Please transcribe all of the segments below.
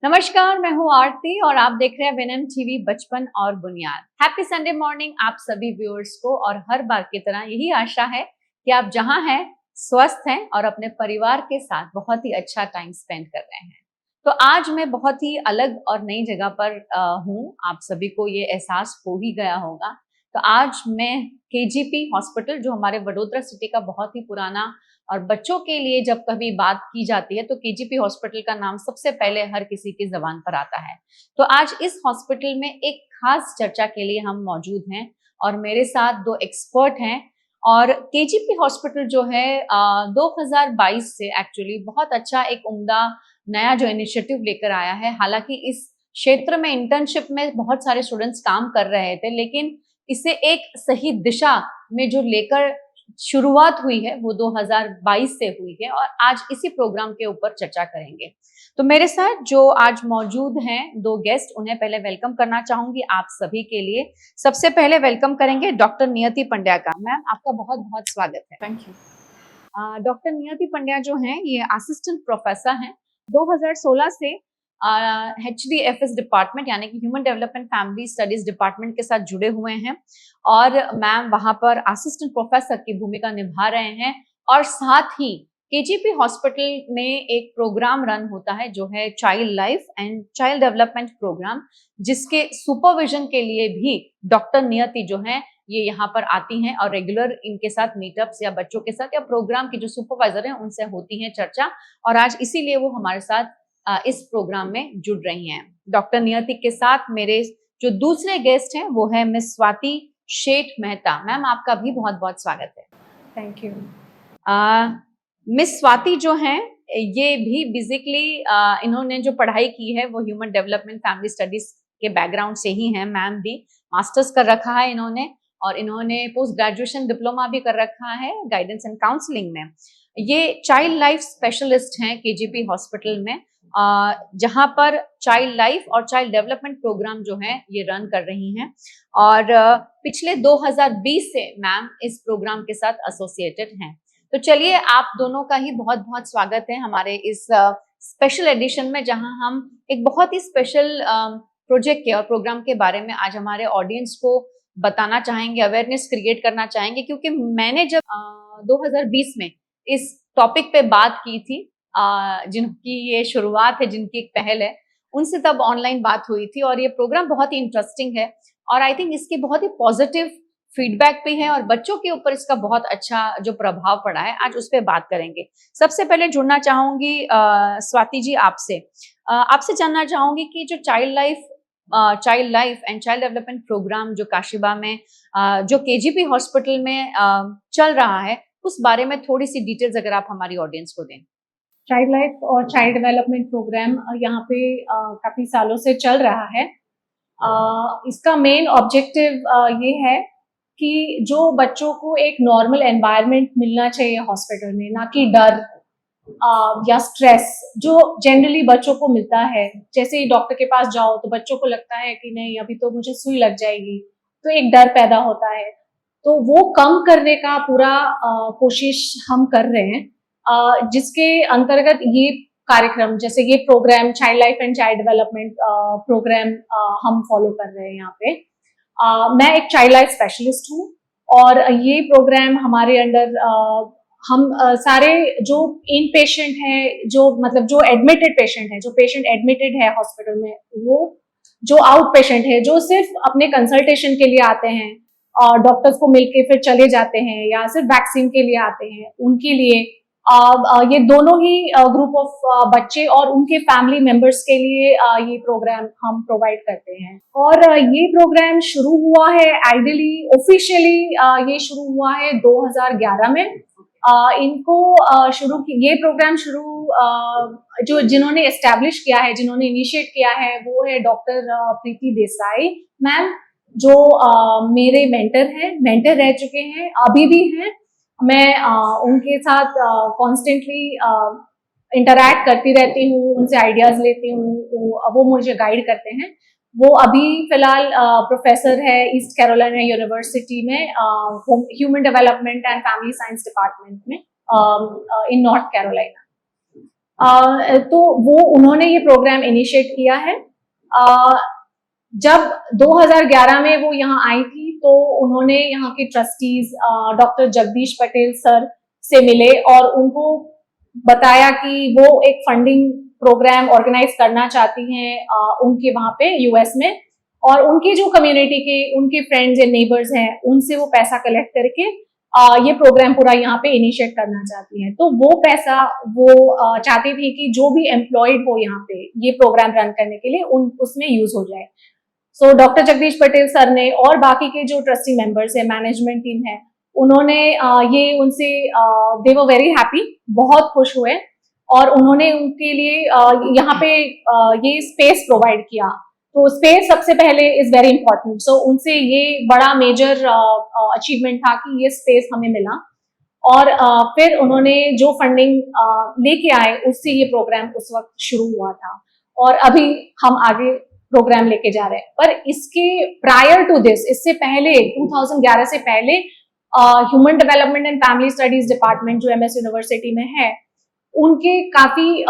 नमस्कार, मैं हूँ आरती और आप देख रहे हैं विनम टीवी बचपन और बुनियाद। हैप्पी संडे मॉर्निंग आप सभी व्यूअर्स को। और हर बार की तरह यही आशा है कि आप जहां हैं स्वस्थ हैं और अपने परिवार के साथ बहुत ही अच्छा टाइम स्पेंड कर रहे हैं। तो आज मैं बहुत ही अलग और नई जगह पर हूँ। आप सभी को ये एहसास हो ही गया होगा। तो आज मैं केजीपी हॉस्पिटल, जो हमारे वडोदरा सिटी का बहुत ही पुराना, और बच्चों के लिए जब कभी बात की जाती है तो केजीपी हॉस्पिटल का नाम सबसे पहले हर किसी की जबान पर आता है। तो आज इस हॉस्पिटल में एक खास चर्चा के लिए हम मौजूद हैं और मेरे साथ दो एक्सपर्ट हैं। और केजीपी हॉस्पिटल जो है 2022 से एक्चुअली बहुत अच्छा एक उम्दा नया जो इनिशिएटिव लेकर आया है। हालांकि इस क्षेत्र में इंटर्नशिप में बहुत सारे स्टूडेंट्स काम कर रहे थे, लेकिन इसे एक सही दिशा में जो लेकर शुरुआत हुई है वो 2022 से हुई है। और आज इसी प्रोग्राम के ऊपर चर्चा करेंगे। तो मेरे साथ जो आज मौजूद हैं दो गेस्ट, उन्हें पहले वेलकम करना चाहूंगी आप सभी के लिए। सबसे पहले वेलकम करेंगे डॉक्टर नियति पंड्या का। मैम, आपका बहुत बहुत स्वागत है। Thank you. डॉक्टर नियति पंड्या जो हैं ये असिस्टेंट प्रोफेसर हैं। 2016 से HDFS डिपार्टमेंट यानी कि human development family studies department के साथ जुड़े हुए हैं और मैम वहां पर असिस्टेंट प्रोफेसर की भूमिका निभा रहे हैं। और साथ ही केजीपी हॉस्पिटल में एक प्रोग्राम रन होता है जो है child life and child development program, जिसके सुपरविजन के लिए भी डॉक्टर नियति जो है ये यहाँ पर आती हैं और रेगुलर इनके साथ मीटअप्स या बच्चों के साथ या प्रोग्राम की जो सुपरवाइजर हैं उनसे होती हैं चर्चा। और आज इसीलिए वो हमारे साथ इस प्रोग्राम में जुड़ रही हैं। डॉक्टर नियति के साथ मेरे जो दूसरे गेस्ट हैं वो है मिस स्वाति शेठ मेहता। मैम, आपका भी बहुत बहुत स्वागत है। Thank you. मिस स्वाति जो हैं ये भी बेसिकली इन्होंने जो पढ़ाई की है वो ह्यूमन डेवलपमेंट फैमिली स्टडीज के बैकग्राउंड से ही है। मैम भी मास्टर्स कर रखा है इन्होंने, और इन्होंने पोस्ट ग्रेजुएशन डिप्लोमा भी कर रखा है गाइडेंस एंड काउंसलिंग में। ये चाइल्ड लाइफ स्पेशलिस्ट हैं केजीपी हॉस्पिटल में, जहां पर चाइल्ड लाइफ और चाइल्ड डेवलपमेंट प्रोग्राम जो है ये रन कर रही हैं। और पिछले 2020 से मैम इस प्रोग्राम के साथ एसोसिएटेड हैं। तो चलिए, आप दोनों का ही बहुत बहुत स्वागत है हमारे इस स्पेशल एडिशन में, जहां हम एक बहुत ही स्पेशल प्रोजेक्ट के और प्रोग्राम के बारे में आज हमारे ऑडियंस को बताना चाहेंगे, अवेयरनेस क्रिएट करना चाहेंगे। क्योंकि मैंने जब 2020 में इस टॉपिक पे बात की थी, जिनकी ये शुरुआत है, जिनकी एक पहल है, उनसे तब ऑनलाइन बात हुई थी। और ये प्रोग्राम बहुत ही इंटरेस्टिंग है और आई थिंक इसकी बहुत ही पॉजिटिव फीडबैक भी है और बच्चों के ऊपर इसका बहुत अच्छा जो प्रभाव पड़ा है, आज उस पर बात करेंगे। सबसे पहले जुड़ना चाहूंगी स्वाति जी आपसे। आपसे जानना चाहूंगी कि जो child life and child development program जो काशिबा में जो केजीपी हॉस्पिटल में चल रहा है, उस बारे में थोड़ी सी डिटेल्स अगर आप हमारी ऑडियंस को दें। चाइल्ड लाइफ और चाइल्ड डेवलपमेंट प्रोग्राम यहाँ पे काफी सालों से चल रहा है। इसका मेन ऑब्जेक्टिव ये है कि जो बच्चों को एक नॉर्मल एनवायरनमेंट मिलना चाहिए हॉस्पिटल में, ना कि डर या स्ट्रेस जो जनरली बच्चों को मिलता है। जैसे ही डॉक्टर के पास जाओ तो बच्चों को लगता है कि नहीं, अभी तो मुझे सुई लग जाएगी, तो एक डर पैदा होता है। तो वो कम करने का पूरा कोशिश हम कर रहे हैं, जिसके अंतर्गत ये कार्यक्रम, जैसे ये program child life and child development program हम फॉलो कर रहे हैं यहाँ पे। मैं एक चाइल्ड लाइफ स्पेशलिस्ट हूँ और ये प्रोग्राम हमारे अंडर हम सारे जो इन पेशेंट हैं, जो मतलब जो एडमिटेड पेशेंट है, जो पेशेंट एडमिटेड है हॉस्पिटल में, वो जो आउट पेशेंट है, जो सिर्फ अपने कंसल्टेशन के लिए आते हैं और डॉक्टर्स को मिलके फिर चले जाते हैं, या सिर्फ वैक्सीन के लिए आते हैं, उनके लिए ये दोनों ही ग्रुप ऑफ बच्चे और उनके फैमिली मेंबर्स के लिए ये प्रोग्राम हम प्रोवाइड करते हैं। और ये प्रोग्राम शुरू हुआ है आइडियली ऑफिशियली ये शुरू हुआ है 2011 में। इनको ये प्रोग्राम जो जिन्होंने एस्टैब्लिश किया है, जिन्होंने इनिशिएट किया है, वो है डॉक्टर प्रीति देसाई मैम, जो मेरे मेंटर रह चुके हैं, अभी भी हैं। मैं उनके साथ कॉन्स्टेंटली इंटरैक्ट करती रहती हूँ, उनसे आइडियाज लेती हूँ, वो मुझे गाइड करते हैं। वो अभी फिलहाल प्रोफेसर है ईस्ट कैरोलिना यूनिवर्सिटी में human development and family science department में इन नॉर्थ कैरोलिना। तो वो उन्होंने ये प्रोग्राम इनिशिएट किया है। जब 2011 में वो यहाँ आई थी तो उन्होंने यहाँ के trustees doctor Jagdish Patel sir से मिले और उनको बताया कि वो एक फंडिंग प्रोग्राम ऑर्गेनाइज करना चाहती हैं उनके वहाँ पे यूएस में, और उनकी जो कम्युनिटी के उनके फ्रेंड्स एंड नेबर्स हैं उनसे वो पैसा कलेक्ट करके ये प्रोग्राम पूरा यहाँ पे इनिशिएट करना चाहती हैं। तो वो पैसा वो चाहती थी कि जो भी एम्प्लॉयड हो यहाँ पे ये प्रोग्राम रन करने के लिए उसमें यूज हो जाए। So doctor Jagdish Patel sir ने और बाकी के जो ट्रस्टी मेंबर्स है, मैनेजमेंट टीम है, उन्होंने ये उनसे दे वर वेरी हैप्पी, बहुत खुश हुए और उन्होंने उनके लिए यहाँ पे ये स्पेस प्रोवाइड किया। तो स्पेस सबसे पहले इज वेरी इंपॉर्टेंट। सो उनसे ये बड़ा मेजर अचीवमेंट था कि ये स्पेस हमें मिला, और फिर उन्होंने जो फंडिंग लेके आए उससे ये प्रोग्राम उस वक्त शुरू हुआ था और अभी हम आगे प्रोग्राम लेके जा रहे हैं। पर इसके प्रायर टू दिस, इससे पहले 2011 से पहले human development and family studies department जो एमएस यूनिवर्सिटी में है, उनके काफी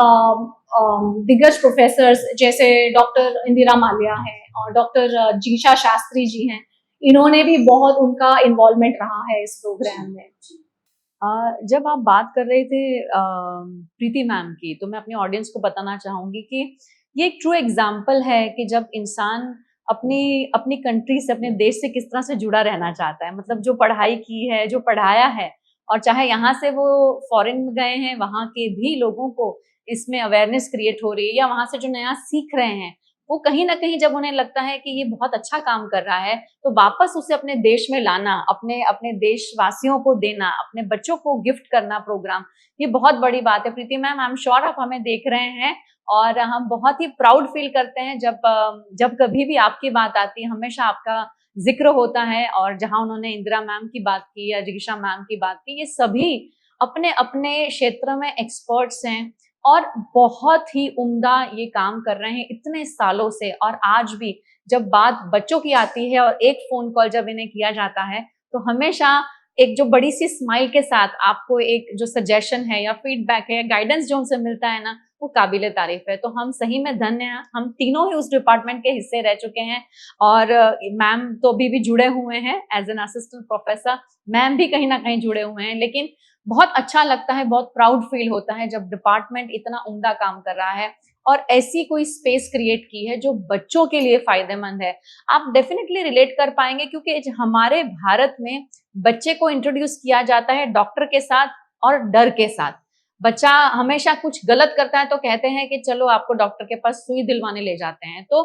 दिग्गज प्रोफेसर्स जैसे डॉक्टर इंदिरा माल्या हैं और डॉक्टर जीशा शास्त्री जी हैं, इन्होंने भी बहुत उनका इन्वॉल्वमेंट रहा है इस प्रोग्राम में। जब आप बात कर रहे थे प्रीति मैम की, तो मैं अपनी ऑडियंस को बताना चाहूंगी कि ये एक ट्रू एग्जाम्पल है कि जब इंसान अपनी कंट्री से, अपने देश से किस तरह से जुड़ा रहना चाहता है। मतलब जो पढ़ाई की है, जो पढ़ाया है, और चाहे यहाँ से वो फॉरेन में गए हैं, वहाँ के भी लोगों को इसमें अवेयरनेस क्रिएट हो रही है, या वहाँ से जो नया सीख रहे हैं वो कहीं ना कहीं जब उन्हें लगता है कि ये बहुत अच्छा काम कर रहा है, तो वापस उसे अपने देश में लाना, अपने देशवासियों को देना, अपने बच्चों को गिफ्ट करना प्रोग्राम, ये बहुत बड़ी बात है। प्रीति मैम, आई एम श्योर आप हमें देख रहे हैं और हम बहुत ही प्राउड फील करते हैं जब कभी भी आपकी बात आती है, हमेशा आपका जिक्र होता है। और जहां उन्होंने इंदिरा मैम की बात की या जिगिशा मैम की बात की, ये सभी अपने अपने क्षेत्र में एक्सपर्ट्स हैं और बहुत ही उम्दा ये काम कर रहे हैं इतने सालों से। और आज भी जब बात बच्चों की आती है और एक फोन कॉल जब इन्हें किया जाता है, तो हमेशा एक जो बड़ी सी स्माइल के साथ आपको एक जो सजेशन है या फीडबैक है या गाइडेंस जो उनसे मिलता है ना, वो काबिले तारीफ है। तो हम सही में धन्य हैं, हम तीनों ही उस डिपार्टमेंट के हिस्से रह चुके हैं। और मैम तो अभी भी जुड़े हुए हैं as an assistant professor, ma'am भी कहीं ना कहीं जुड़े हुए हैं। लेकिन बहुत अच्छा लगता है, बहुत प्राउड फील होता है जब डिपार्टमेंट इतना उम्दा काम कर रहा है और ऐसी कोई स्पेस क्रिएट की है जो बच्चों के लिए फायदेमंद है। आप डेफिनेटली रिलेट कर पाएंगे, क्योंकि हमारे भारत में बच्चे को इंट्रोड्यूस किया जाता है डॉक्टर के साथ और डर के साथ। बच्चा हमेशा कुछ गलत करता है तो कहते हैं कि चलो आपको डॉक्टर के पास सुई दिलवाने ले जाते हैं। तो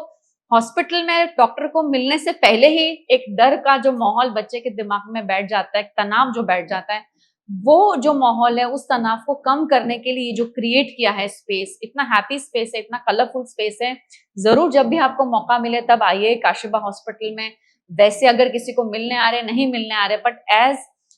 हॉस्पिटल में डॉक्टर को मिलने से पहले ही एक डर का जो माहौल बच्चे के दिमाग में बैठ जाता है, तनाव जो बैठ जाता है, वो जो माहौल है उस तनाव को कम करने के लिए जो क्रिएट किया है स्पेस, इतना हैप्पी स्पेस है, इतना कलरफुल स्पेस है। जरूर जब भी आपको मौका मिले तब आइए काशिबा हॉस्पिटल में। वैसे अगर किसी को मिलने आ रहे, नहीं मिलने आ रहे, but as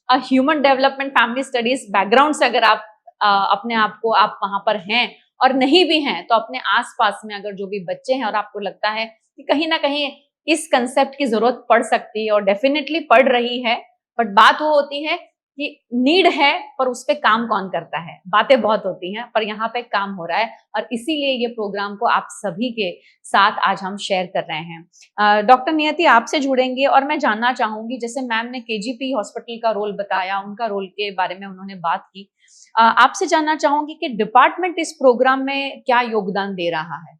a human development family studies background से अगर आप अपने आप को आप वहां पर हैं, और नहीं भी हैं तो अपने आसपास में अगर जो भी बच्चे हैं और आपको लगता है कि कहीं ना कहीं इस कंसेप्ट की जरूरत पड़ सकती है, और डेफिनेटली पड़ रही है, बट बात वो होती है कि नीड है पर उस पे काम कौन करता है। बातें बहुत होती हैं पर यहाँ पे काम हो रहा है, और इसीलिए ये प्रोग्राम को आप सभी के साथ आज हम शेयर कर रहे हैं। डॉक्टर नियति आपसे जुड़ेंगे और मैं जानना चाहूंगी, जैसे मैम ने केजीपी हॉस्पिटल का रोल बताया, उनका रोल के बारे में उन्होंने बात की, आपसे जानना चाहूंगी कि डिपार्टमेंट इस प्रोग्राम में क्या योगदान दे रहा है।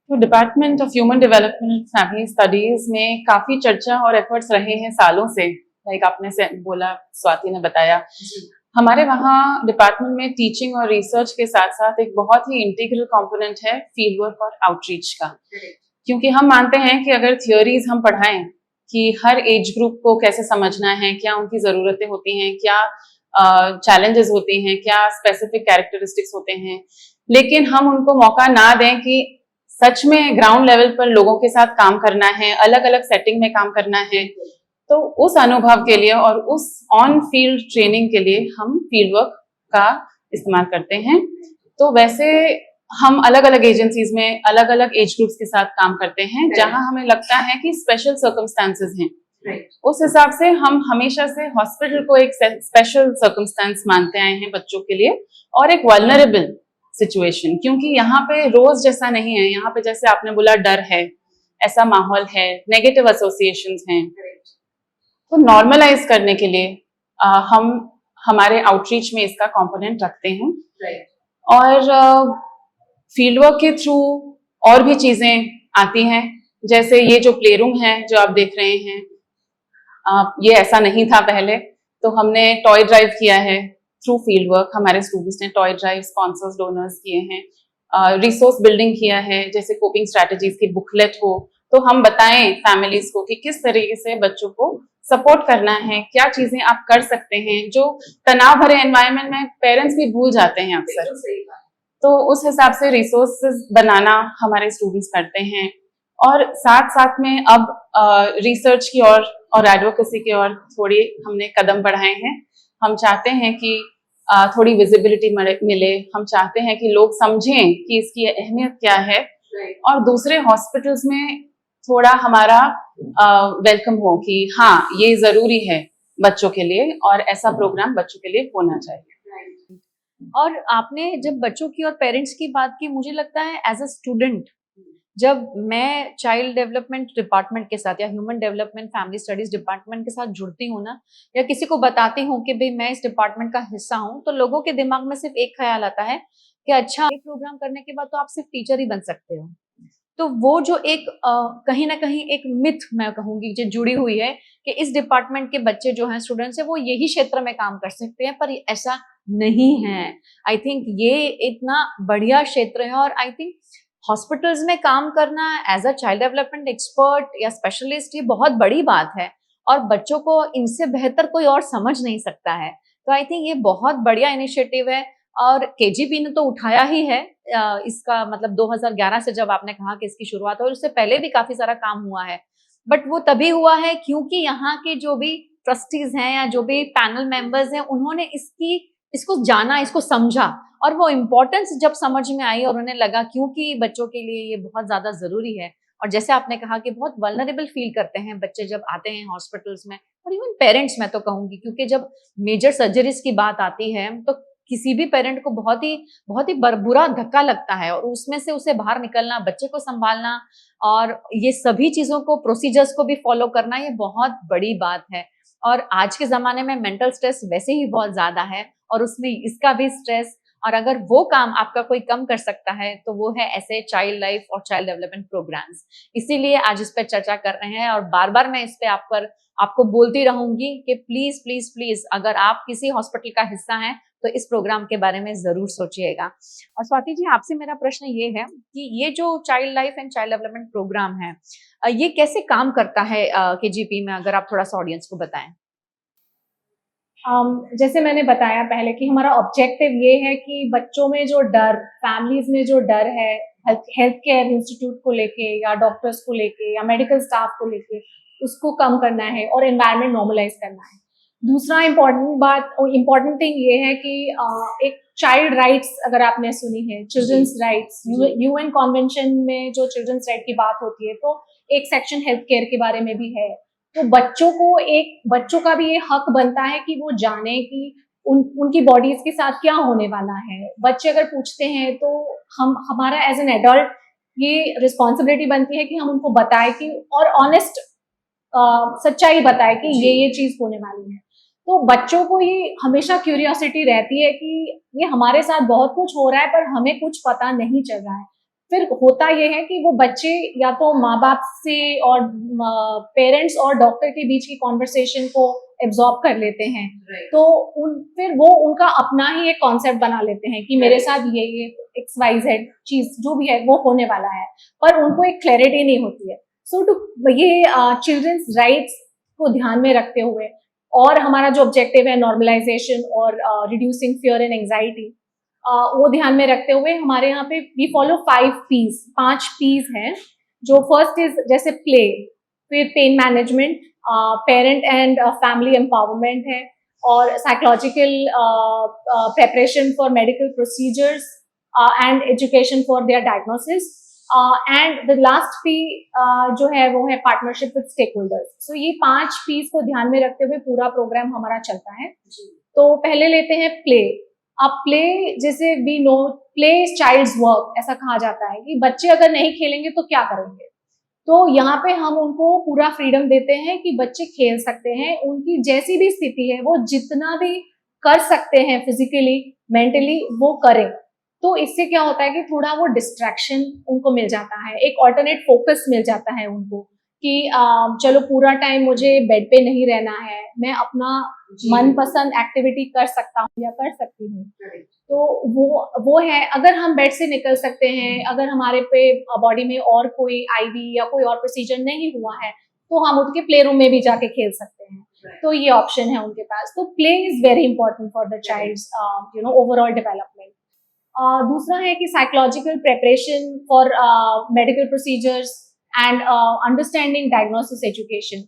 तो department of human development and family studies में काफी चर्चा और एफर्ट्स रहे हैं सालों से। लाइक आपने से बोला, स्वाति ने बताया, हमारे वहाँ डिपार्टमेंट में टीचिंग और रिसर्च के साथ साथ एक बहुत ही इंटीग्रल कंपोनेंट है फील्ड वर्क और आउटरीच का। क्योंकि हम मानते हैं कि अगर थियोरीज हम पढ़ाएं कि हर एज ग्रुप को कैसे समझना है, क्या उनकी जरूरतें होती हैं, क्या चैलेंजेस होते हैं, क्या स्पेसिफिक कैरेक्टरिस्टिक्स होते हैं, लेकिन हम उनको मौका ना दें कि सच में ग्राउंड लेवल पर लोगों के साथ काम करना है, अलग अलग सेटिंग में काम करना है, तो उस अनुभव के लिए और उस ऑन फील्ड ट्रेनिंग के लिए हम फील्ड वर्क का इस्तेमाल करते हैं। तो वैसे हम अलग अलग एजेंसीज में अलग अलग एज ग्रुप्स के साथ काम करते हैं, जहां हमें लगता है कि स्पेशल सर्कमस्टांसेस हैं। उस हिसाब से हम हमेशा से हॉस्पिटल को एक स्पेशल सर्कमस्टांस मानते आए हैं बच्चों के लिए, और एक वल्नरेबल सिचुएशन, क्योंकि यहाँ पे रोज जैसा नहीं है। यहाँ पे जैसे आपने बोला डर है, ऐसा माहौल है, नेगेटिव एसोसिएशंस हैं, तो नॉर्मलाइज करने के लिए हम हमारे आउटरीच में इसका कंपोनेंट रखते हैं। और फील्ड वर्क के थ्रू और भी चीजें आती हैं, जैसे ये जो प्ले रूम है जो आप देख रहे हैं, ये ऐसा नहीं था पहले, तो हमने टॉय ड्राइव किया है थ्रू फील्ड वर्क। हमारे स्टूडेंट्स ने टॉय ड्राइव स्पॉन्सर्स डोनर्स किए हैं, रिसोर्स बिल्डिंग किया है, जैसे कोपिंग स्ट्रैटेजीज की बुकलेट हो तो हम बताएं फैमिलीज को कि किस तरीके से बच्चों को सपोर्ट करना है, क्या चीजें आप कर सकते हैं, जो तनाव भरे एनवायरनमेंट में पेरेंट्स भी भूल जाते हैं अक्सर। तो उस हिसाब से रिसोर्सेज बनाना हमारे स्टूडेंट्स करते हैं। और साथ साथ में अब रिसर्च की और एडवोकेसी की ओर थोड़ी हमने कदम बढ़ाए हैं। हम चाहते हैं कि थोड़ी विजिबिलिटी मिले, हम चाहते हैं कि लोग समझें कि इसकी अहमियत क्या है, और दूसरे हॉस्पिटल्स में थोड़ा हमारा वेलकम हो कि हाँ ये जरूरी है बच्चों के लिए, और ऐसा प्रोग्राम बच्चों के लिए होना चाहिए। और आपने जब बच्चों की और पेरेंट्स की बात की, मुझे लगता है एज अ स्टूडेंट जब मैं चाइल्ड डेवलपमेंट डिपार्टमेंट के साथ या human development family studies department के साथ जुड़ती हूँ ना, या किसी को बताती हूँ कि भाई मैं इस डिपार्टमेंट का हिस्सा हूँ, तो लोगों के दिमाग में सिर्फ एक ख्याल आता है कि अच्छा ये प्रोग्राम करने के बाद तो आप सिर्फ टीचर ही बन सकते हो। तो वो जो एक कहीं ना कहीं एक मिथ मैं कहूंगी जो जुड़ी हुई है कि इस डिपार्टमेंट के बच्चे जो हैं स्टूडेंट्स है वो यही क्षेत्र में काम कर सकते हैं, पर ऐसा नहीं है। आई थिंक ये इतना बढ़िया क्षेत्र है, और आई थिंक हॉस्पिटल्स में काम करना as a child development expert या स्पेशलिस्ट ये बहुत बड़ी बात है, और बच्चों को इनसे बेहतर कोई और समझ नहीं सकता है। तो आई थिंक ये बहुत बढ़िया इनिशिएटिव है, और केजीपी ने तो उठाया ही है इसका, मतलब 2011 से जब आपने कहा कि इसकी शुरुआत हो, उससे पहले भी काफी सारा काम हुआ है, बट वो तभी हुआ है क्योंकि यहाँ के जो भी ट्रस्टीज हैं या जो भी पैनल मेंबर्स हैं उन्होंने इसको जाना, इसको समझा, और वो इम्पोर्टेंस जब समझ में आई और उन्हें लगा क्योंकि बच्चों के लिए ये बहुत ज्यादा जरूरी है। और जैसे आपने कहा कि बहुत वल्नरेबल फील करते हैं बच्चे जब आते हैं हॉस्पिटल्स में, और इवन पेरेंट्स मैं तो कहूंगी, क्योंकि जब मेजर सर्जरीज की बात आती है तो किसी भी पेरेंट को बहुत ही बुरा धक्का लगता है, और उसमें से उसे बाहर निकलना, बच्चे को संभालना और ये सभी चीजों को, प्रोसीजर्स को भी फॉलो करना, ये बहुत बड़ी बात है। और आज के जमाने में मेंटल स्ट्रेस वैसे ही बहुत ज्यादा है, और उसमें इसका भी स्ट्रेस, और अगर वो काम आपका कोई कम कर सकता है तो वो है ऐसे चाइल्ड लाइफ और चाइल्ड डेवलपमेंट प्रोग्राम्स। इसीलिए आज इस पर चर्चा कर रहे हैं, और बार बार मैं इस पे आपको बोलती रहूंगी कि प्लीज प्लीज प्लीज अगर आप किसी हॉस्पिटल का हिस्सा हैं तो इस प्रोग्राम के बारे में जरूर सोचिएगा। और स्वाति जी, आपसे मेरा प्रश्न ये है कि ये जो child life and child development program है ये कैसे काम करता है केजीपी में, अगर आप थोड़ा सा ऑडियंस को बताएं। जैसे मैंने बताया पहले कि हमारा ऑब्जेक्टिव ये है कि बच्चों में जो डर, फैमिलीज में जो डर है हेल्थ केयर इंस्टीट्यूट को लेके या डॉक्टर्स को लेके या मेडिकल स्टाफ को लेके, उसको कम करना है और एनवायरनमेंट नॉर्मलाइज करना है। दूसरा इम्पोर्टेंट थिंग ये है कि एक चाइल्ड राइट्स, अगर आपने सुनी है चिल्ड्रंस राइट्स, यूएन कॉन्वेंशन में जो चिल्ड्रंस राइट की बात होती है तो एक सेक्शन हेल्थ केयर के बारे में भी है। तो बच्चों का भी ये हक बनता है कि वो जाने कि उनकी बॉडीज के साथ क्या होने वाला है। बच्चे अगर पूछते हैं तो हमारा एज एन एडल्ट ये रिस्पॉन्सिबिलिटी बनती है कि हम उनको बताएं कि, और ऑनेस्ट सच्चाई बताएं कि ये चीज होने वाली है। तो बच्चों को ये हमेशा क्यूरियोसिटी रहती है कि ये हमारे साथ बहुत कुछ हो रहा है पर हमें कुछ पता नहीं चल रहा है। फिर होता ये है कि वो बच्चे या तो माँ बाप से और पेरेंट्स और डॉक्टर के बीच की कॉन्वर्सेशन को एब्जॉर्ब कर लेते हैं, तो फिर वो उनका अपना ही एक कॉन्सेप्ट बना लेते हैं कि मेरे साथ ये XYZ चीज जो भी है वो होने वाला है, पर उनको एक क्लैरिटी नहीं होती है। ये चिल्ड्रंस राइट्स को ध्यान में रखते हुए, और हमारा जो ऑब्जेक्टिव है नॉर्मलाइजेशन और रिड्यूसिंग फियर एंड एंजाइटी, वो ध्यान में रखते हुए हमारे यहाँ पे वी फॉलो 5 P's हैं। जो फर्स्ट इज जैसे प्ले, फिर pain management, parent and family empowerment है, और psychological preparation for medical procedures and education for their diagnosis, and the last P जो है वो है पार्टनरशिप विद स्टेक होल्डर्स। सो ये 5 P's को ध्यान में रखते हुए पूरा प्रोग्राम हमारा चलता है। तो पहले लेते हैं प्ले। अब प्ले, जैसे we know play is child's work, ऐसा कहा जाता है कि बच्चे अगर नहीं खेलेंगे तो क्या करेंगे। तो यहाँ पे हम उनको पूरा फ्रीडम देते हैं कि बच्चे खेल सकते हैं, उनकी जैसी भी स्थिति है वो जितना भी कर सकते हैं फिजिकली मेंटली वो करें। तो इससे क्या होता है कि थोड़ा वो डिस्ट्रैक्शन उनको मिल जाता है, एक ऑल्टरनेट फोकस मिल जाता है उनको कि चलो पूरा टाइम मुझे बेड पे नहीं रहना है, मैं अपना मनपसंद एक्टिविटी कर सकता हूँ या कर सकती हूँ। तो वो है, अगर हम बेड से निकल सकते हैं, अगर हमारे पे बॉडी में और कोई आईवी या कोई और प्रोसीजर नहीं हुआ है तो हम उठ के प्ले रूम में भी जाके खेल सकते हैं। तो ये ऑप्शन है उनके पास। तो play is very important for the child's overall development. दूसरा है कि psychological preparation for medical procedures and understanding diagnosis education.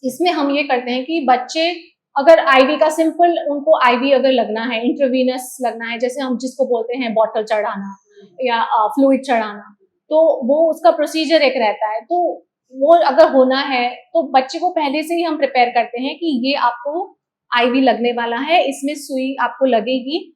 इसमें हम ये करते हैं कि बच्चे अगर आईवी का सिंपल उनको आईवी अगर लगना है, इंट्रावीनस लगना है, जैसे हम जिसको बोलते हैं बॉटल चढ़ाना या फ्लूइड चढ़ाना, तो वो उसका प्रोसीजर एक रहता है। तो वो अगर होना है तो बच्चे को पहले से ही हम प्रिपेयर करते हैं कि ये आपको आईवी लगने वाला है, इसमें सुई आपको लगेगी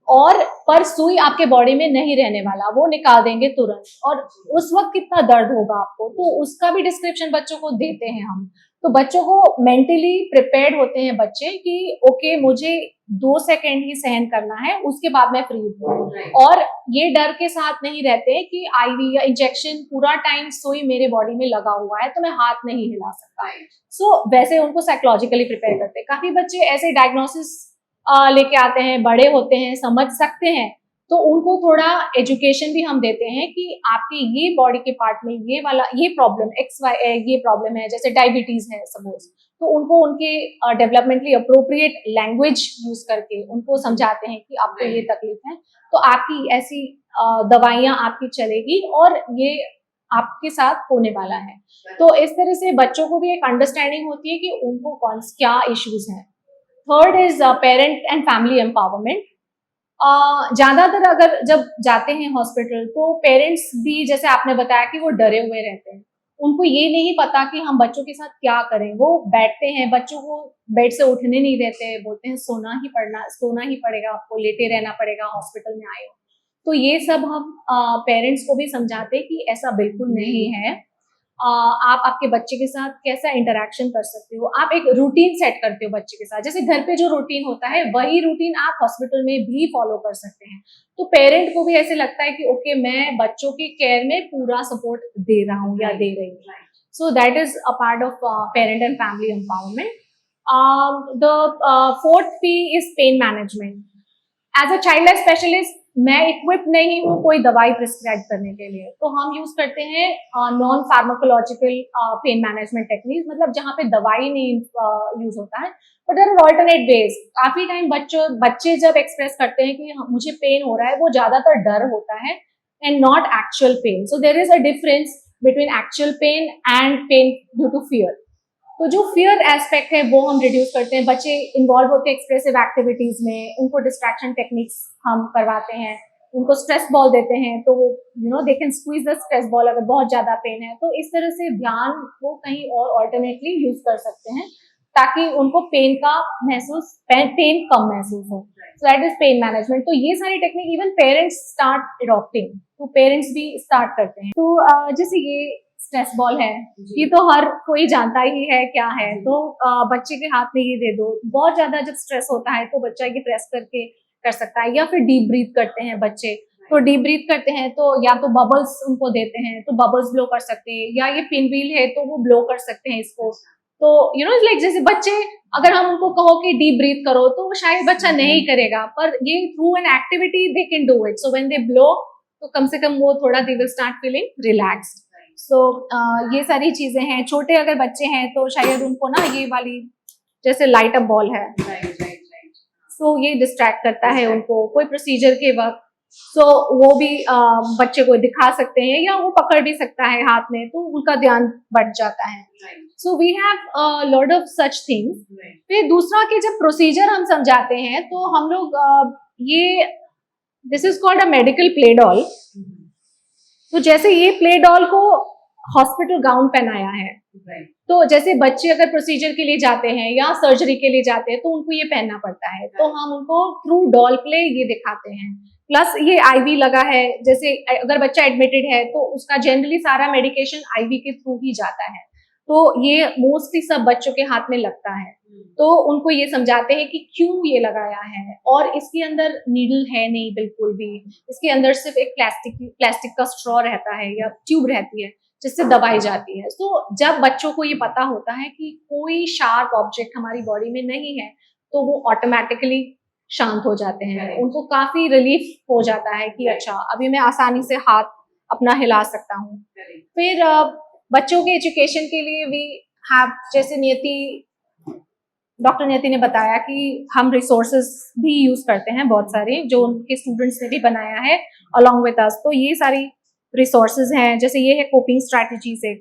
और पर सुई आपके बॉडी में नहीं रहने वाला, वो निकाल देंगे तुरंत, और उस वक्त कितना दर्द होगा आपको, तो उसका भी डिस्क्रिप्शन बच्चों को देते हैं हम। तो बच्चों को मेंटली प्रिपेयर्ड होते हैं बच्चे कि ओके मुझे 2 सेकेंड ही सहन करना है, उसके बाद मैं फ्री हूँ। और ये डर के साथ नहीं रहते कि आईवी या इंजेक्शन पूरा टाइम सुई मेरे बॉडी में लगा हुआ है तो मैं हाथ नहीं हिला सकता। सो वैसे उनको साइकोलॉजिकली प्रिपेयर करते हैं। काफी बच्चे ऐसे डायग्नोसिस लेके आते हैं, बड़े होते हैं, समझ सकते हैं, तो उनको थोड़ा एजुकेशन भी हम देते हैं कि आपके ये बॉडी के पार्ट में ये प्रॉब्लम ये प्रॉब्लम है, जैसे डायबिटीज है सपोज, तो उनको उनके डेवलपमेंटली अप्रोप्रिएट लैंग्वेज यूज करके उनको समझाते हैं कि आपको ये तकलीफ है तो आपकी ऐसी दवाइयां आपकी चलेगी और ये आपके साथ होने वाला है। तो इस तरह से बच्चों को भी एक अंडरस्टैंडिंग होती है कि उनको क्या इश्यूज हैं। Third is parent and family empowerment. ज्यादातर अगर जब जाते हैं हॉस्पिटल तो पेरेंट्स भी, जैसे आपने बताया कि वो डरे हुए रहते हैं, उनको ये नहीं पता कि हम बच्चों के साथ क्या करें। वो बैठते हैं, बच्चों को बेड से उठने नहीं देते, बोलते हैं सोना ही पड़ेगा, आपको लेटे रहना पड़ेगा, हॉस्पिटल में आए हो। तो ये सब हम पेरेंट्स को भी समझाते हैं कि ऐसा बिल्कुल नहीं है। आप आपके बच्चे के साथ कैसा इंटरेक्शन कर सकते हो, आप एक रूटीन सेट करते हो बच्चे के साथ, जैसे घर पे जो रूटीन होता है वही रूटीन आप हॉस्पिटल में भी फॉलो कर सकते हैं। तो पेरेंट को भी ऐसे लगता है कि ओके मैं बच्चों की केयर में पूरा सपोर्ट दे रहा हूँ या दे रही हूँ। So that is a part of parent and family empowerment. The fourth P is pain management. As a child life specialist मैं इक्विप नहीं हूँ कोई दवाई प्रिस्क्राइब करने के लिए, तो हम यूज करते हैं non pharmacological pain management technique, मतलब जहाँ पे दवाई नहीं यूज होता है, but there are alternate ways. काफी टाइम बच्चे जब एक्सप्रेस करते हैं कि मुझे पेन हो रहा है, वो ज्यादातर डर होता है and not actual pain. So there is a difference between actual pain and pain due to fear. तो जो फियर एस्पेक्ट है वो हम रिड्यूस करते हैं। बच्चे इन्वॉल्व होते हैं एक्सप्रेसिव एक्टिविटीज में, उनको डिस्ट्रैक्शन टेक्निक्स हम करवाते हैं, उनको स्ट्रेस बॉल देते हैं, तो they can squeeze the stress ball अगर बहुत ज्यादा पेन है। तो इस तरह से ध्यान को कहीं और ऑल्टरनेटली यूज कर सकते हैं ताकि उनको पेन कम महसूस हो। सो दैट इज पेन मैनेजमेंट। तो ये सारी technique even parents start adopting, तो पेरेंट्स भी स्टार्ट करते हैं। तो जैसे ये स्ट्रेस बॉल है, ये तो हर कोई जानता ही है क्या है, तो बच्चे के हाथ में ये दे दो। बहुत ज्यादा जब स्ट्रेस होता है तो बच्चा ये प्रेस करके कर सकता है, या फिर डीप ब्रीथ करते हैं बच्चे, तो डीप ब्रीथ करते हैं तो या तो बबल्स उनको देते हैं तो बबल्स ब्लो कर सकते हैं, या ये पिन व्हील है तो वो ब्लो कर सकते हैं इसको। तो लाइक जैसे बच्चे अगर हम उनको कहो कि डीप ब्रीथ करो तो शायद बच्चा नहीं करेगा, पर ये through an activity they can do it. So when they blow तो कम से कम वो थोड़ा they will start feeling relaxed. So ये सारी चीजें हैं। छोटे अगर बच्चे हैं तो शायद उनको ना ये वाली जैसे लाइट अप बॉल है, सो ये डिस्ट्रैक्ट करता है उनको कोई प्रोसीजर के वक्त, सो वो भी बच्चे को दिखा सकते हैं या वो पकड़ भी सकता है हाथ में, तो उनका ध्यान बढ़ जाता है। So we have lot of such things. फिर दूसरा कि जब प्रोसीजर हम समझाते हैं तो हम लोग ये this is called a medical play doll. तो जैसे ये प्ले डॉल को हॉस्पिटल गाउन पहनाया है, तो जैसे बच्चे अगर प्रोसीजर के लिए जाते हैं या सर्जरी के लिए जाते हैं तो उनको ये पहनना पड़ता है, तो हम उनको थ्रू डॉल प्ले ये दिखाते हैं। प्लस ये आईवी लगा है, जैसे अगर बच्चा एडमिटेड है तो उसका जनरली सारा मेडिकेशन आईवी के थ्रू ही जाता है, तो ये मोस्टली सब बच्चों के हाथ में लगता है। तो उनको ये समझाते हैं कि क्यों ये लगाया है, और इसके अंदर नीडल है नहीं बिल्कुल भी, इसके अंदर सिर्फ एक प्लास्टिक का स्ट्रॉ रहता है या ट्यूब रहती है जिससे दबाई जाती है। तो जब बच्चों को ये पता होता है कि कोई शार्प ऑब्जेक्ट हमारी बॉडी में नहीं है, तो वो ऑटोमेटिकली शांत हो जाते हैं, उनको काफी रिलीफ हो जाता है कि अच्छा अभी मैं आसानी से हाथ अपना हिला सकता हूँ। फिर बच्चों के एजुकेशन के लिए भी जैसे डॉक्टर नियति ने बताया कि हम रिसोर्सेज भी यूज करते हैं बहुत सारे, जो उनके स्टूडेंट्स ने भी बनाया है अलॉन्ग विद अस। तो ये सारी रिसोर्सेज हैं, जैसे ये है कोपिंग स्ट्रैटेजी से।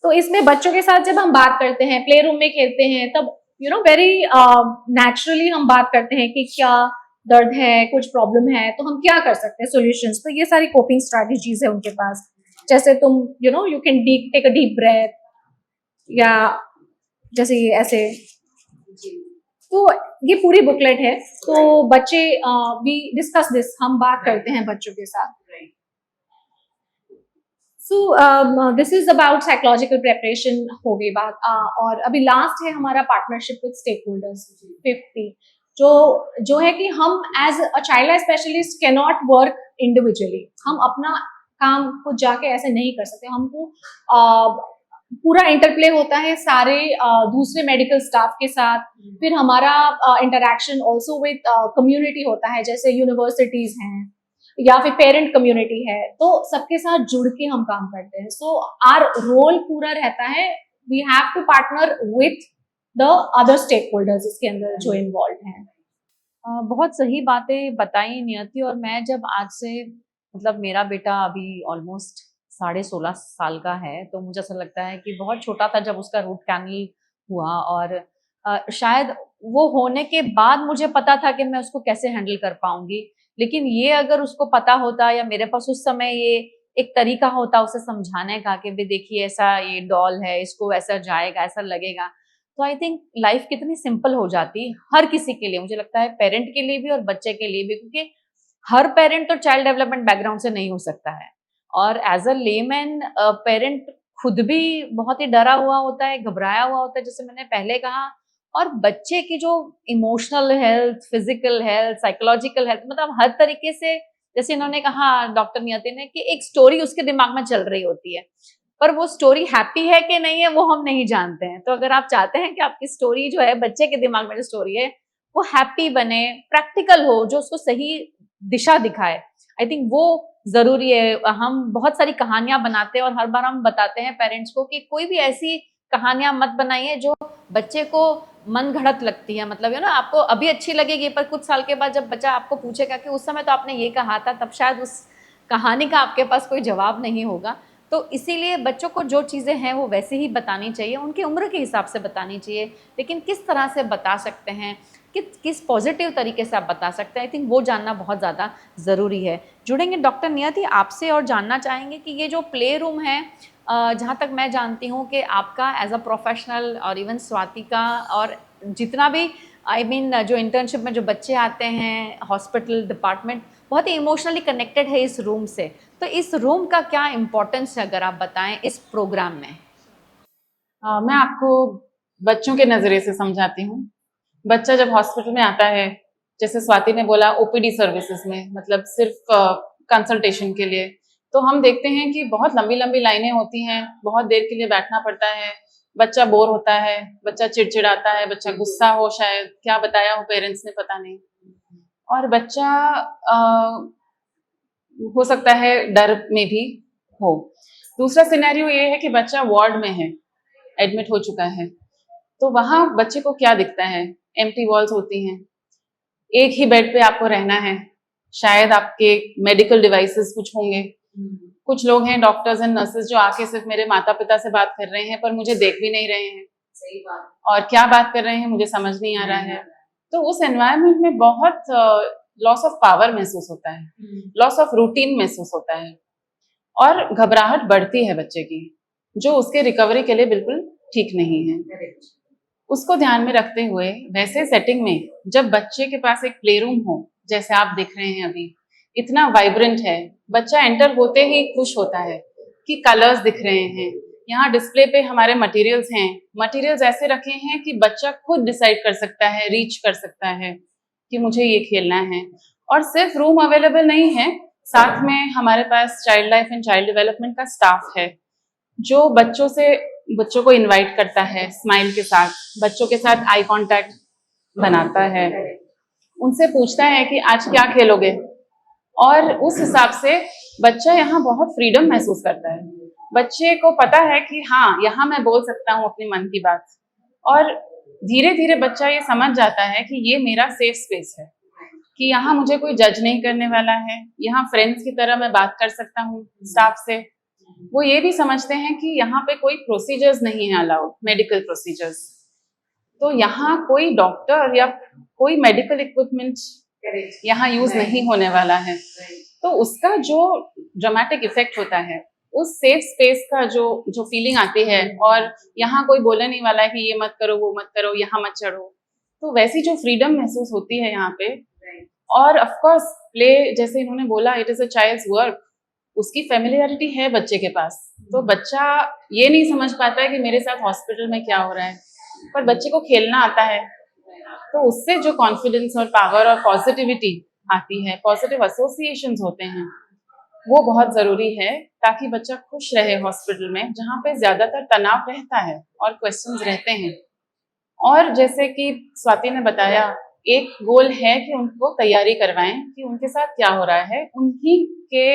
तो इसमें बच्चों के साथ जब हम बात करते हैं, प्ले रूम में खेलते हैं, तब वेरी नेचुरली हम बात करते हैं कि क्या दर्द है, कुछ प्रॉब्लम है, तो हम क्या कर सकते हैं सॉल्यूशंस। तो ये सारी कोपिंग स्ट्रैटेजीज है उनके पास, जैसे तुम you can take a deep breath, या जैसे ये ऐसे। तो ये पूरी बुकलेट है, तो बच्चे वी डिस्कस दिस, हम बात करते हैं बच्चों के साथ। So this is about psychological preparation हो गई बात, और अभी लास्ट है हमारा पार्टनरशिप विद स्टेक होल्डर्स 50, जो है कि हम as a child life specialist can not work individually. हम अपना काम खुद जाके ऐसे नहीं कर सकते, हमको पूरा इंटरप्ले होता है सारे दूसरे मेडिकल स्टाफ के साथ। फिर हमारा इंटरैक्शन ऑल्सो विद कम्युनिटी होता है, जैसे यूनिवर्सिटीज हैं या फिर पेरेंट कम्युनिटी है, तो सबके साथ जुड़ के हम काम करते हैं। सो आवर रोल पूरा रहता है, we have to partner with the other stakeholders इसके अंदर जो इन्वॉल्व हैं। बहुत सही बातें बताई नियति। और मैं जब आज से मतलब मेरा बेटा अभी ऑलमोस्ट 16.5 साल का है, तो मुझे ऐसा लगता है कि बहुत छोटा था जब उसका रूट कैनल हुआ, और शायद वो होने के बाद मुझे पता था कि मैं उसको कैसे हैंडल कर पाऊंगी। लेकिन ये अगर उसको पता होता, या मेरे पास उस समय ये एक तरीका होता उसे समझाने का कि भी देखिए ऐसा ये डॉल है, इसको ऐसा जाएगा, ऐसा लगेगा, तो आई थिंक लाइफ कितनी सिंपल हो जाती हर किसी के लिए। मुझे लगता है पेरेंट के लिए भी और बच्चे के लिए भी, क्योंकि हर पेरेंट तो चाइल्ड डेवलपमेंट बैकग्राउंड से नहीं हो सकता है। और एज अ लेमैन पेरेंट खुद भी बहुत ही डरा हुआ होता है, घबराया हुआ होता है, जैसे मैंने पहले कहा। और बच्चे की जो emotional health, physical health, psychological health, मतलब हर तरीके से, जैसे इन्होंने कहा डॉक्टर नियति ने, कि एक स्टोरी उसके दिमाग में चल रही होती है, पर वो स्टोरी हैप्पी है कि नहीं है वो हम नहीं जानते हैं। तो अगर आप चाहते हैं कि आपकी स्टोरी जो है, बच्चे के दिमाग में जो स्टोरी है वो हैप्पी बने, प्रैक्टिकल हो, जो उसको सही दिशा दिखाए, आई थिंक वो जरूरी है। हम बहुत सारी कहानियां बनाते हैं और हर बार हम बताते हैं पेरेंट्स को कि कोई भी ऐसी कहानियां मत बनाइए जो बच्चे को मन घड़त लगती है। मतलब आपको अभी अच्छी लगेगी, पर कुछ साल के बाद जब बच्चा आपको पूछेगा कि उस समय तो आपने ये कहा था, तब शायद उस कहानी का आपके पास कोई जवाब नहीं होगा। तो इसीलिए बच्चों को जो चीज़ें हैं वो वैसे ही बतानी चाहिए, उनकी उम्र के हिसाब से बतानी चाहिए। लेकिन किस तरह से बता सकते हैं, किस पॉजिटिव तरीके से आप बता सकते हैं, आई थिंक वो जानना बहुत ज़्यादा ज़रूरी है। जुड़ेंगे डॉक्टर नियति आपसे और जानना चाहेंगे कि ये जो प्ले रूम है, जहाँ तक मैं जानती हूँ कि आपका एज अ प्रोफेशनल, और इवन स्वाति का, और जितना भी जो इंटर्नशिप में जो बच्चे आते हैं, हॉस्पिटल डिपार्टमेंट बहुत ही इमोशनली कनेक्टेड है इस रूम से। तो इस रूम का क्या इम्पोर्टेंस है, अगर आप बताएं इस प्रोग्राम में? मैं आपको बच्चों के नज़रिए से समझाती हूँ। बच्चा जब हॉस्पिटल में आता है, जैसे स्वाति ने बोला ओपीडी सर्विसेज में, मतलब सिर्फ कंसल्टेशन के लिए, तो हम देखते हैं कि बहुत लंबी लंबी लाइनें होती हैं, बहुत देर के लिए बैठना पड़ता है, बच्चा बोर होता है, बच्चा चिड़चिड़ाता है, बच्चा गुस्सा हो, शायद क्या बताया हो पेरेंट्स ने पता नहीं, और बच्चा हो सकता है डर में भी हो। दूसरा सिनेरियो ये है कि बच्चा वार्ड में है, एडमिट हो चुका है, तो वहां बच्चे को क्या दिखता है? एम्प्टी वॉल्स होती हैं, एक ही बेड पे आपको रहना है, शायद आपके मेडिकल डिवाइसेस कुछ होंगे, कुछ लोग हैं डॉक्टर्स एंड नर्सेस जो आके सिर्फ मेरे माता पिता से बात कर रहे हैं, पर मुझे देख भी नहीं रहे हैं, सही बात, और क्या बात कर रहे हैं मुझे समझ नहीं आ रहा है। तो उस एनवायरनमेंट में बहुत लॉस ऑफ पावर महसूस होता है, लॉस ऑफ रूटीन महसूस होता है, और घबराहट बढ़ती है बच्चे की। जो उसके रिकवरी के लिए बिल्कुल ठीक नहीं है। उसको ध्यान में रखते हुए वैसे सेटिंग में जब बच्चे के पास एक प्ले रूम हो, जैसे आप देख रहे हैं अभी, इतना वाइब्रेंट है, बच्चा एंटर होते ही खुश होता है कि कलर्स दिख रहे हैं, यहाँ डिस्प्ले पे हमारे मटेरियल्स हैं, मटेरियल्स ऐसे रखे हैं कि बच्चा खुद डिसाइड कर सकता है, रीच कर सकता है कि मुझे ये खेलना है। और सिर्फ रूम अवेलेबल नहीं है, साथ में हमारे पास child life and child development का स्टाफ है जो बच्चों को इनवाइट करता है, स्माइल के साथ बच्चों के साथ आई कांटेक्ट बनाता है, उनसे पूछता है कि आज क्या खेलोगे, और उस हिसाब से बच्चा यहाँ बहुत फ्रीडम महसूस करता है। बच्चे को पता है कि हाँ, यहाँ मैं बोल सकता हूँ अपने मन की बात, और धीरे धीरे बच्चा ये समझ जाता है कि ये मेरा सेफ स्पेस है, कि यहाँ मुझे कोई जज नहीं करने वाला है, यहाँ फ्रेंड्स की तरह मैं बात कर सकता हूँ स्टाफ से। वो ये भी समझते हैं कि यहाँ पे कोई प्रोसीजर्स नहीं है अलाउड, मेडिकल प्रोसीजर्स, तो यहाँ कोई डॉक्टर या कोई मेडिकल इक्विपमेंट यहाँ यूज नहीं होने वाला है। तो उसका जो ड्रामेटिक इफेक्ट होता है, उस सेफ स्पेस का जो फीलिंग आती है, और यहाँ कोई बोलने नहीं वाला है कि ये मत करो, वो मत करो, यहाँ मत चढ़ो, तो वैसी जो फ्रीडम महसूस होती है यहाँ पे। और ऑफ कोर्स प्ले, जैसे इन्होंने बोला, it is a child's work, उसकी फेमिलियरिटी है बच्चे के पास, तो बच्चा ये नहीं समझ पाता है कि मेरे साथ हॉस्पिटल में क्या हो रहा है, पर बच्चे को खेलना आता है, तो उससे जो कॉन्फिडेंस और पावर और पॉजिटिविटी आती है, पॉजिटिव एसोसिएशंस होते हैं, वो बहुत जरूरी है ताकि बच्चा खुश रहे हॉस्पिटल में, जहाँ पे ज्यादातर तनाव रहता है और क्वेश्चंस रहते हैं। और जैसे कि स्वाति ने बताया, एक गोल है कि उनको तैयारी करवाएं कि उनके साथ क्या हो रहा है, उन्हीं के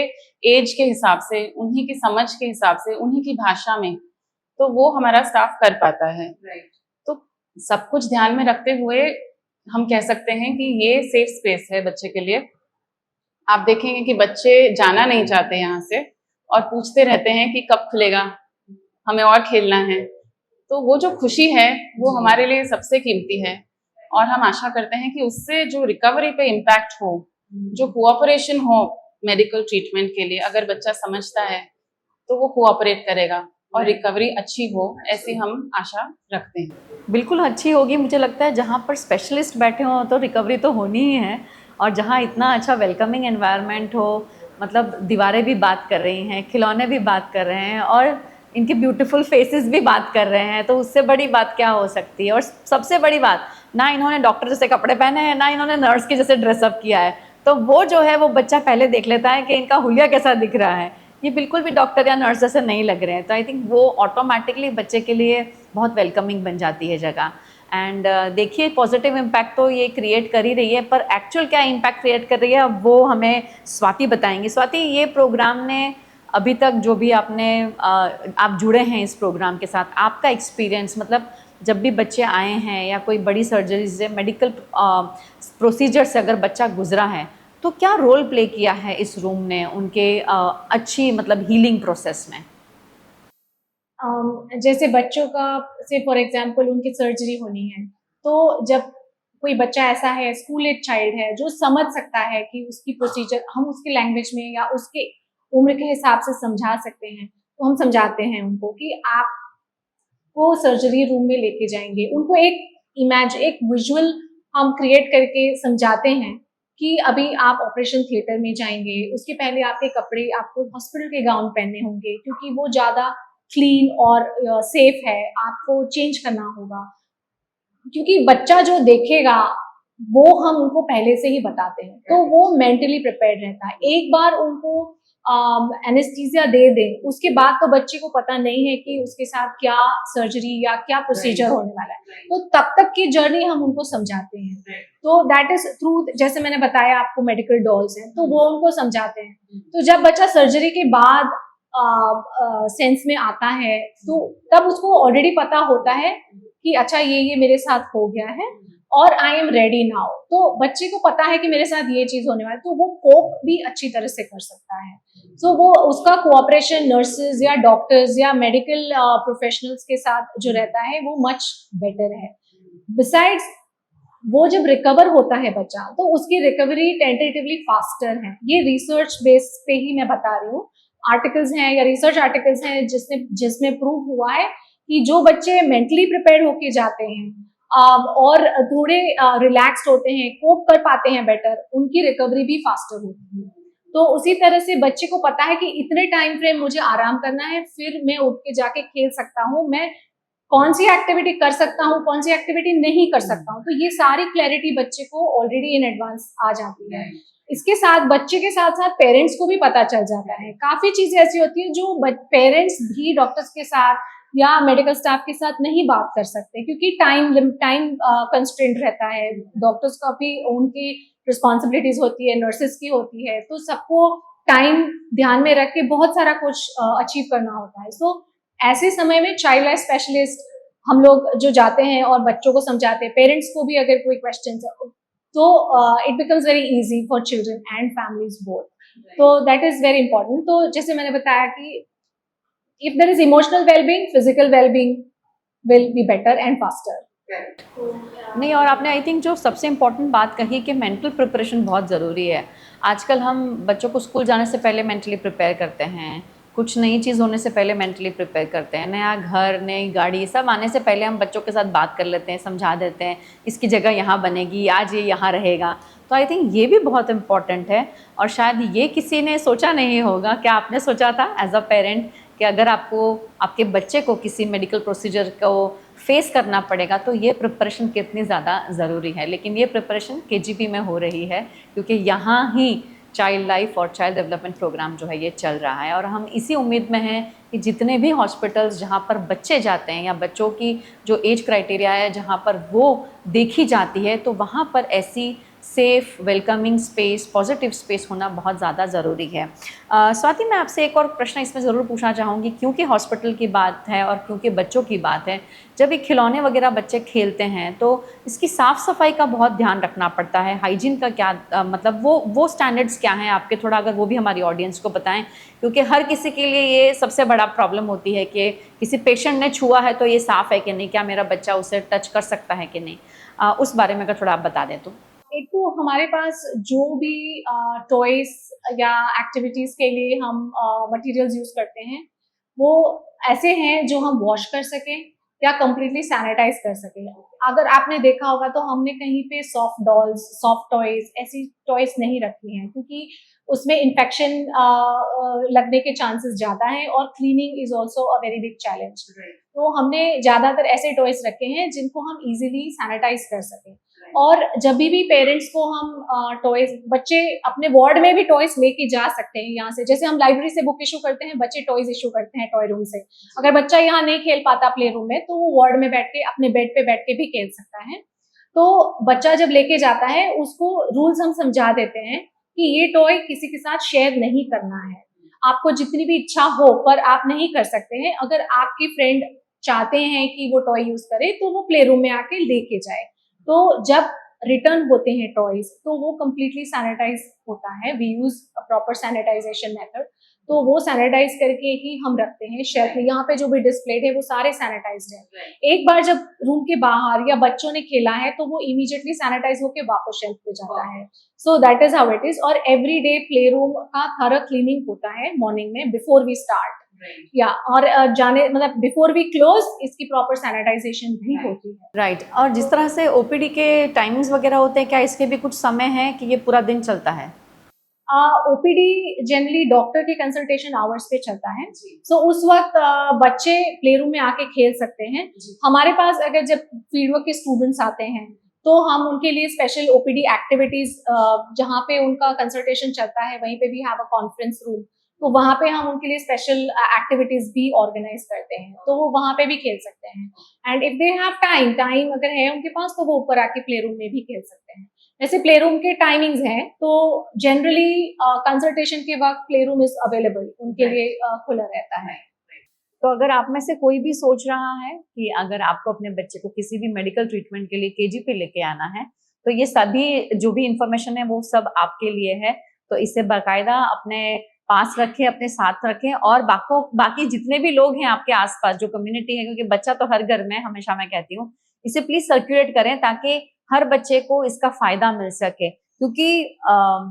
एज के हिसाब से, उन्हीं की समझ के हिसाब से, उन्हीं की भाषा में, तो वो हमारा स्टाफ कर पाता है। तो सब कुछ ध्यान में रखते हुए हम कह सकते हैं कि ये सेफ स्पेस है बच्चे के लिए। आप देखेंगे कि बच्चे जाना नहीं चाहते यहाँ से, और पूछते रहते हैं कि कब खुलेगा, हमें और खेलना है। तो वो जो खुशी है वो हमारे लिए सबसे कीमती है, और हम आशा करते हैं कि उससे जो रिकवरी पे इम्पैक्ट हो, जो कोऑपरेशन हो मेडिकल ट्रीटमेंट के लिए, अगर बच्चा समझता है तो वो कोऑपरेट करेगा और रिकवरी अच्छी हो, ऐसी हम आशा रखते हैं। बिल्कुल अच्छी होगी, मुझे लगता है जहाँ पर स्पेशलिस्ट बैठे हों तो रिकवरी तो होनी ही है, और जहाँ इतना अच्छा वेलकमिंग एनवायरनमेंट हो, मतलब दीवारें भी बात कर रही हैं, खिलौने भी बात कर रहे हैं, और इनकी ब्यूटीफुल फेसेस भी बात कर रहे हैं, तो उससे बड़ी बात क्या हो सकती है। और सबसे बड़ी बात, ना इन्होंने डॉक्टर जैसे कपड़े पहने हैं, ना इन्होंने नर्स के जैसे ड्रेसअप किया है, तो वो जो है वो बच्चा पहले देख लेता है कि इनका हुलिया कैसा दिख रहा है, ये बिल्कुल भी डॉक्टर या नर्स जैसे नहीं लग रहे हैं। तो आई थिंक वो ऑटोमेटिकली बच्चे के लिए बहुत वेलकमिंग बन जाती है जगह। एंड देखिए, पॉजिटिव इम्पैक्ट तो ये क्रिएट कर ही रही है, पर एक्चुअल क्या इम्पैक्ट क्रिएट कर रही है वो हमें स्वाति बताएंगी। स्वाति, ये प्रोग्राम ने अभी तक जो भी आप जुड़े हैं इस प्रोग्राम के साथ, आपका एक्सपीरियंस, मतलब जब भी बच्चे आए हैं या कोई बड़ी सर्जरी से, मेडिकल प्रोसीजर से अगर बच्चा गुजरा है, तो क्या रोल प्ले किया है इस रूम ने उनके अच्छी मतलब हीलिंग प्रोसेस में? जैसे बच्चों का, से फॉर एग्जांपल उनकी सर्जरी होनी है, तो जब कोई बच्चा ऐसा है, स्कूल एज चाइल्ड है, जो समझ सकता है कि उसकी प्रोसीजर हम उसकी लैंग्वेज में या उसके उम्र के हिसाब से समझा सकते हैं, तो हम समझाते हैं उनको कि आप को सर्जरी रूम में लेके जाएंगे। उनको एक विजुअल हम क्रिएट करके समझाते हैं कि अभी आप ऑपरेशन थिएटर में जाएंगे, उसके पहले आपके कपड़े आपको हॉस्पिटल के गाउन पहनने होंगे, क्योंकि वो ज़्यादा क्लीन और सेफ है, आपको चेंज करना होगा। क्योंकि बच्चा जो देखेगा वो हम उनको पहले से ही बताते हैं, तो वो मेंटली प्रिपेयर्ड रहता है। एक बार उनको एनेस्थीसिया दे दें, उसके बाद तो बच्चे को पता नहीं है कि उसके साथ क्या सर्जरी या क्या प्रोसीजर होने वाला है, तो तब तक की जर्नी हम उनको समझाते हैं। तो दैट इज थ्रू, जैसे मैंने बताया आपको मेडिकल डॉल्स हैं, तो वो उनको समझाते हैं। तो जब बच्चा सर्जरी के बाद सेंस में आता है, तो तब उसको ऑलरेडी पता होता है कि अच्छा ये मेरे साथ हो गया है और आई एम रेडी नाउ। तो बच्चे को पता है कि मेरे साथ ये चीज होने वाली है, तो वो कोप भी अच्छी तरह से कर सकता है। तो वो उसका कोऑपरेशन नर्सेज या डॉक्टर्स या मेडिकल प्रोफेशनल्स के साथ जो रहता है वो मच बेटर है। बिसाइड्स, वो जब रिकवर होता है बच्चा, तो उसकी रिकवरी टेंटेटिवली फास्टर है। ये रिसर्च बेस पे ही मैं बता रही हूँ। आर्टिकल्स हैं या रिसर्च आर्टिकल्स हैं जिसमें प्रूव हुआ है कि जो बच्चे मेंटली प्रिपेयर होके जाते हैं और थोड़े रिलैक्स्ड होते हैं, कोप कर पाते हैं बेटर, उनकी रिकवरी भी फास्टर होती है। तो उसी तरह से बच्चे को पता है कि इतने टाइम फ्रेम मुझे आराम करना है, फिर मैं उठ के जाके खेल सकता हूँ, मैं कौन सी एक्टिविटी कर सकता हूँ, कौन सी एक्टिविटी नहीं कर सकता हूँ। तो ये सारी क्लैरिटी बच्चे को ऑलरेडी इन एडवांस आ जाती है। इसके साथ बच्चे के साथ साथ पेरेंट्स को भी पता चल जाता है। काफी चीजें ऐसी होती है जो पेरेंट्स भी डॉक्टर्स के साथ या मेडिकल स्टाफ के साथ नहीं बात कर सकते, क्योंकि टाइम कंस्ट्रेंट रहता है। डॉक्टर्स का भी उनकी रिस्पॉन्सिबिलिटीज होती है, नर्सेस की होती है, तो सबको टाइम ध्यान में रख के बहुत सारा कुछ अचीव करना होता है। सो ऐसे समय में चाइल्ड लाइफ स्पेशलिस्ट हम लोग जो जाते हैं और बच्चों को समझाते हैं, पेरेंट्स को भी अगर कोई क्वेश्चन है तो it becomes very easy for children and families both. तो दैट इज वेरी इंपॉर्टेंट। तो जैसे मैंने बताया कि if there is emotional well-being, physical well-being will be better and faster. नहीं, और आपने आई थिंक जो सबसे इम्पोर्टेंट बात कही कि मेंटल प्रिपरेशन बहुत ज़रूरी है। आजकल हम बच्चों को स्कूल जाने से पहले मेंटली प्रिपेयर करते हैं, कुछ नई चीज़ होने से पहले मेंटली प्रिपेयर करते हैं, नया घर, नई गाड़ी सब आने से पहले हम बच्चों के साथ बात कर लेते हैं, समझा देते हैं इसकी जगह यहाँ बनेगी, आज ये यहाँ रहेगा। तो आई थिंक ये भी बहुत इम्पॉर्टेंट है, और शायद ये किसी ने सोचा नहीं होगा। क्या आपने सोचा था एज अ पेरेंट कि अगर आपको आपके बच्चे को किसी मेडिकल प्रोसीजर को फेस करना पड़ेगा तो ये प्रिपरेशन कितनी ज़्यादा ज़रूरी है? लेकिन ये प्रिपरेशन केजीपी में हो रही है, क्योंकि यहाँ ही चाइल्ड लाइफ और चाइल्ड डेवलपमेंट प्रोग्राम जो है ये चल रहा है। और हम इसी उम्मीद में हैं कि जितने भी हॉस्पिटल्स जहाँ पर बच्चे जाते हैं या बच्चों की जो एज क्राइटेरिया है जहाँ पर वो देखी जाती है, तो वहाँ पर ऐसी safe, welcoming space, positive space होना बहुत ज़्यादा ज़रूरी है। स्वाति, मैं आपसे एक और प्रश्न इसमें ज़रूर पूछना चाहूँगी, क्योंकि हॉस्पिटल की बात है और क्योंकि बच्चों की बात है। जब ये खिलौने वगैरह बच्चे खेलते हैं तो इसकी साफ़ सफाई का बहुत ध्यान रखना पड़ता है। हाइजीन का क्या मतलब वो स्टैंडर्ड्स क्या हैं आपके? थोड़ा अगर वो भी हमारी ऑडियंस को बताएं, क्योंकि हर किसी के लिए ये सबसे बड़ा प्रॉब्लम होती है कि किसी पेशेंट ने छुआ है तो ये साफ़ है कि नहीं, क्या मेरा बच्चा उसे टच कर सकता है कि नहीं। उस बारे में अगर थोड़ा आप बता दें तो। एक तो हमारे पास जो भी टॉयज या एक्टिविटीज के लिए हम मटेरियल्स यूज करते हैं वो ऐसे हैं जो हम वॉश कर सकें या कंप्लीटली सैनिटाइज कर सकें। अगर आपने देखा होगा तो हमने कहीं पे सॉफ्ट डॉल्स, सॉफ्ट टॉयज, ऐसी टॉयज नहीं रखी हैं, क्योंकि उसमें इन्फेक्शन लगने के चांसेस ज़्यादा हैं और cleaning is also a very big challenge. तो हमने ज़्यादातर ऐसे टॉयज रखे हैं जिनको हम इजीली सैनिटाइज कर सकें। और जब भी पेरेंट्स को हम टॉयज, बच्चे अपने वार्ड में भी टॉयज लेके जा सकते हैं यहाँ से। जैसे हम लाइब्रेरी से बुक इशू करते हैं, बच्चे टॉयज इशू करते हैं टॉय रूम से। अगर बच्चा यहाँ नहीं खेल पाता प्ले रूम में तो वो वार्ड में बैठ के अपने बेड पे बैठ के भी खेल सकता है। तो बच्चा जब लेके जाता है उसको रूल्स हम समझा देते हैं कि ये टॉय किसी के साथ शेयर नहीं करना है। आपको जितनी भी इच्छा हो पर आप नहीं कर सकते हैं। अगर आपके फ्रेंड चाहते हैं कि वो टॉय यूज करे तो वो प्ले रूम में आके लेके जाए। तो जब रिटर्न होते हैं टॉयज तो वो कंप्लीटली सैनिटाइज होता है। We use proper sanitization method. तो वो सैनिटाइज करके ही हम रखते हैं शेल्फ में। यहाँ पे जो भी डिस्प्लेड है वो सारे सैनिटाइज्ड है। एक बार जब रूम के बाहर या बच्चों ने खेला है तो वो इमीडिएटली सैनिटाइज होके वापस शेल्फ पे जाता है। सो that is how it is. और एवरी डे प्ले रूम का थॉरो क्लीनिंग होता है मॉर्निंग में बिफोर वी स्टार्ट। या और जाने मतलब बिफोर वी क्लोज इसकी प्रॉपर सैनिटाइजेशन भी होती है। राइट। और जिस तरह से ओपीडी के टाइमिंग्स वगैरह होते हैं, क्या इसके भी कुछ समय है कि ये पूरा दिन चलता है? ओपीडी जनरली डॉक्टर के कंसल्टेशन आवर्स पे चलता है। सो उस वक्त बच्चे प्ले रूम में आके खेल सकते हैं। हमारे पास अगर जब फील्डवर्क के स्टूडेंट्स आते हैं तो हम उनके लिए स्पेशल ओपीडी एक्टिविटीज, जहाँ पे उनका कंसल्टेशन चलता है वहीं पे भी हैव अ कॉन्फ्रेंस रूम, तो वहाँ पे हम उनके लिए स्पेशल एक्टिविटीज भी ऑर्गेनाइज करते हैं, तो वो वहाँ पे भी खेल सकते हैं। And if they have time अगर है उनके पास तो वो ऊपर आके प्ले रूम में भी खेल सकते हैं। वैसे प्ले रूम के टाइमिंग्स हैं तो जनरली कंसल्टेशन के वक्त प्ले रूम इज अवेलेबल, उनके लिए खुला रहता है। तो अगर आप में से कोई भी सोच रहा है कि अगर आपको अपने बच्चे को किसी भी मेडिकल ट्रीटमेंट के लिए केजी पे लेके आना है, तो ये सभी जो भी इंफॉर्मेशन है वो सब आपके लिए है। तो इसे बाकायदा अपने पास रखें, अपने साथ रखें, और बाकी जितने भी लोग हैं आपके आसपास जो कम्युनिटी है, क्योंकि बच्चा तो हर घर में, हमेशा मैं कहती हूँ, इसे प्लीज सर्कुलेट करें ताकि हर बच्चे को इसका फायदा मिल सके। क्योंकि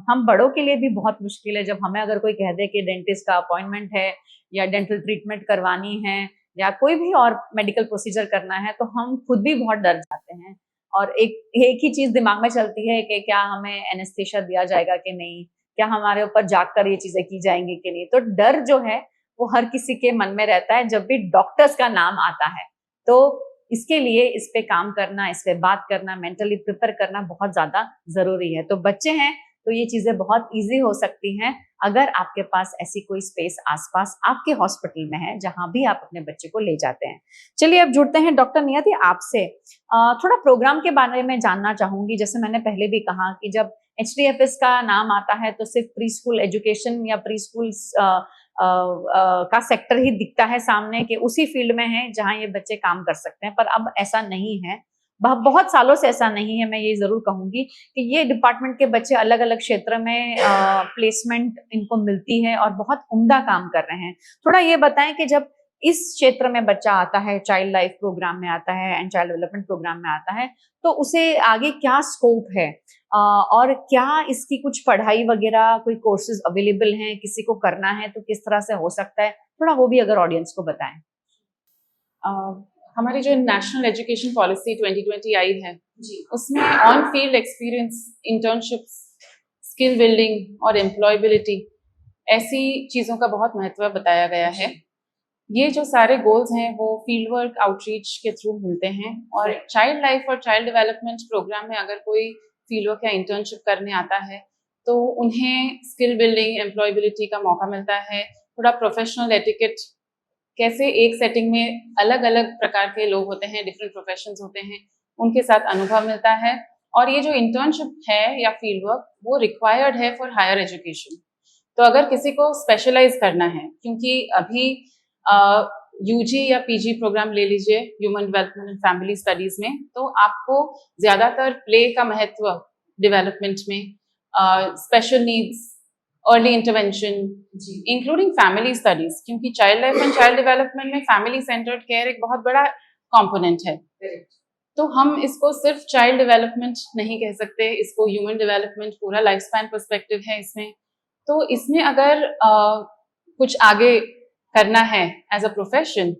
हम बड़ों के लिए भी बहुत मुश्किल है जब हमें अगर कोई कह दे कि डेंटिस्ट का अपॉइंटमेंट है या डेंटल ट्रीटमेंट करवानी है या कोई भी और मेडिकल प्रोसीजर करना है, तो हम खुद भी बहुत डर जाते हैं और एक ही चीज दिमाग में चलती है कि क्या हमें एनेस्थीसिया दिया जाएगा कि नहीं, क्या हमारे ऊपर जाकर ये चीजें की जाएंगी कि नहीं। तो डर जो है वो हर किसी के मन में रहता है जब भी डॉक्टर्स का नाम आता है। तो इसके लिए इस पे काम करना, इस पे बात करना, मेंटली प्रिपेयर करना बहुत ज्यादा जरूरी है। तो बच्चे हैं तो ये चीजें बहुत इजी हो सकती हैं अगर आपके पास ऐसी कोई स्पेस आसपास आपके हॉस्पिटल में है जहां भी आप अपने बच्चे को ले जाते हैं। चलिए अब जुड़ते हैं डॉक्टर नियति आपसे, थोड़ा प्रोग्राम के बारे में जानना चाहूंगी। जैसे मैंने पहले भी कहा कि जब HDFS का नाम आता है तो सिर्फ प्री स्कूल एजुकेशन या प्री स्कूल का सेक्टर ही दिखता है सामने कि उसी फील्ड में है जहां ये बच्चे काम कर सकते हैं, पर अब ऐसा नहीं है, बहुत सालों से ऐसा नहीं है। मैं ये जरूर कहूंगी कि ये डिपार्टमेंट के बच्चे अलग अलग क्षेत्र में प्लेसमेंट इनको मिलती है और बहुत उम्दा काम कर रहे हैं। थोड़ा ये बताएं कि जब इस क्षेत्र में बच्चा आता है, चाइल्ड लाइफ प्रोग्राम में आता है एंड चाइल्ड डेवलपमेंट प्रोग्राम में आता है, तो उसे आगे क्या स्कोप है और क्या इसकी कुछ पढ़ाई वगैरह कोई कोर्सेज अवेलेबल हैं, किसी को करना है तो किस तरह से हो सकता है, थोड़ा वो भी अगर ऑडियंस को बताएं। हमारी जो नेशनल एजुकेशन पॉलिसी 2020 आई है उसमें on field experience, internships, skill building और एम्प्लॉयबिलिटी ऐसी चीज़ों का बहुत महत्व बताया गया है। ये जो सारे गोल्स हैं वो फील्ड वर्क आउटरीच के थ्रू मिलते हैं और चाइल्ड लाइफ और चाइल्ड डेवलपमेंट प्रोग्राम में अगर कोई फील्ड वर्क या इंटर्नशिप करने आता है तो उन्हें स्किल बिल्डिंग, एम्प्लॉयबिलिटी का मौका मिलता है। थोड़ा प्रोफेशनल एटिकेट, कैसे एक सेटिंग में अलग अलग प्रकार के लोग होते हैं, डिफरेंट प्रोफेशंस होते हैं, उनके साथ अनुभव मिलता है। और ये जो इंटर्नशिप है या फील्ड वर्क वो रिक्वायर्ड है फॉर हायर एजुकेशन। तो अगर किसी को स्पेशलाइज करना है, क्योंकि अभी UG या PG प्रोग्राम ले लीजिए human development and family studies में, तो आपको ज्यादातर प्ले का महत्व डेवलपमेंट में, special needs, early intervention, including family studies, क्योंकि child life and child development में फैमिली सेंटर्ड केयर एक बहुत बड़ा कंपोनेंट है। तो हम इसको सिर्फ चाइल्ड डेवलपमेंट नहीं कह सकते, इसको ह्यूमन डेवलपमेंट, पूरा लाइफ स्पैन पर्सपेक्टिव है इसमें। तो इसमें अगर कुछ आगे करना है एज अ प्रोफेशन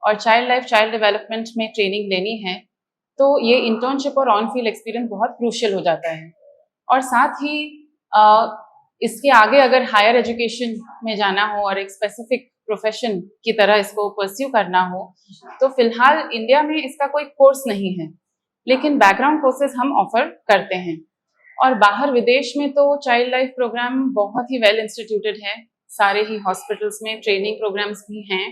और चाइल्ड लाइफ चाइल्ड डेवलपमेंट में ट्रेनिंग लेनी है तो ये इंटर्नशिप और ऑन फील्ड एक्सपीरियंस बहुत क्रूशियल हो जाता है। और साथ ही इसके आगे अगर हायर एजुकेशन में जाना हो और एक स्पेसिफिक प्रोफेशन की तरह इसको परस्यू करना हो तो फिलहाल इंडिया में इसका कोई कोर्स नहीं है, लेकिन बैकग्राउंड कोर्सेज हम ऑफर करते हैं। और बाहर विदेश में तो चाइल्ड लाइफ प्रोग्राम बहुत ही वेल इंस्टीट्यूटेड है, सारे ही हॉस्पिटल्स में ट्रेनिंग प्रोग्राम्स भी हैं।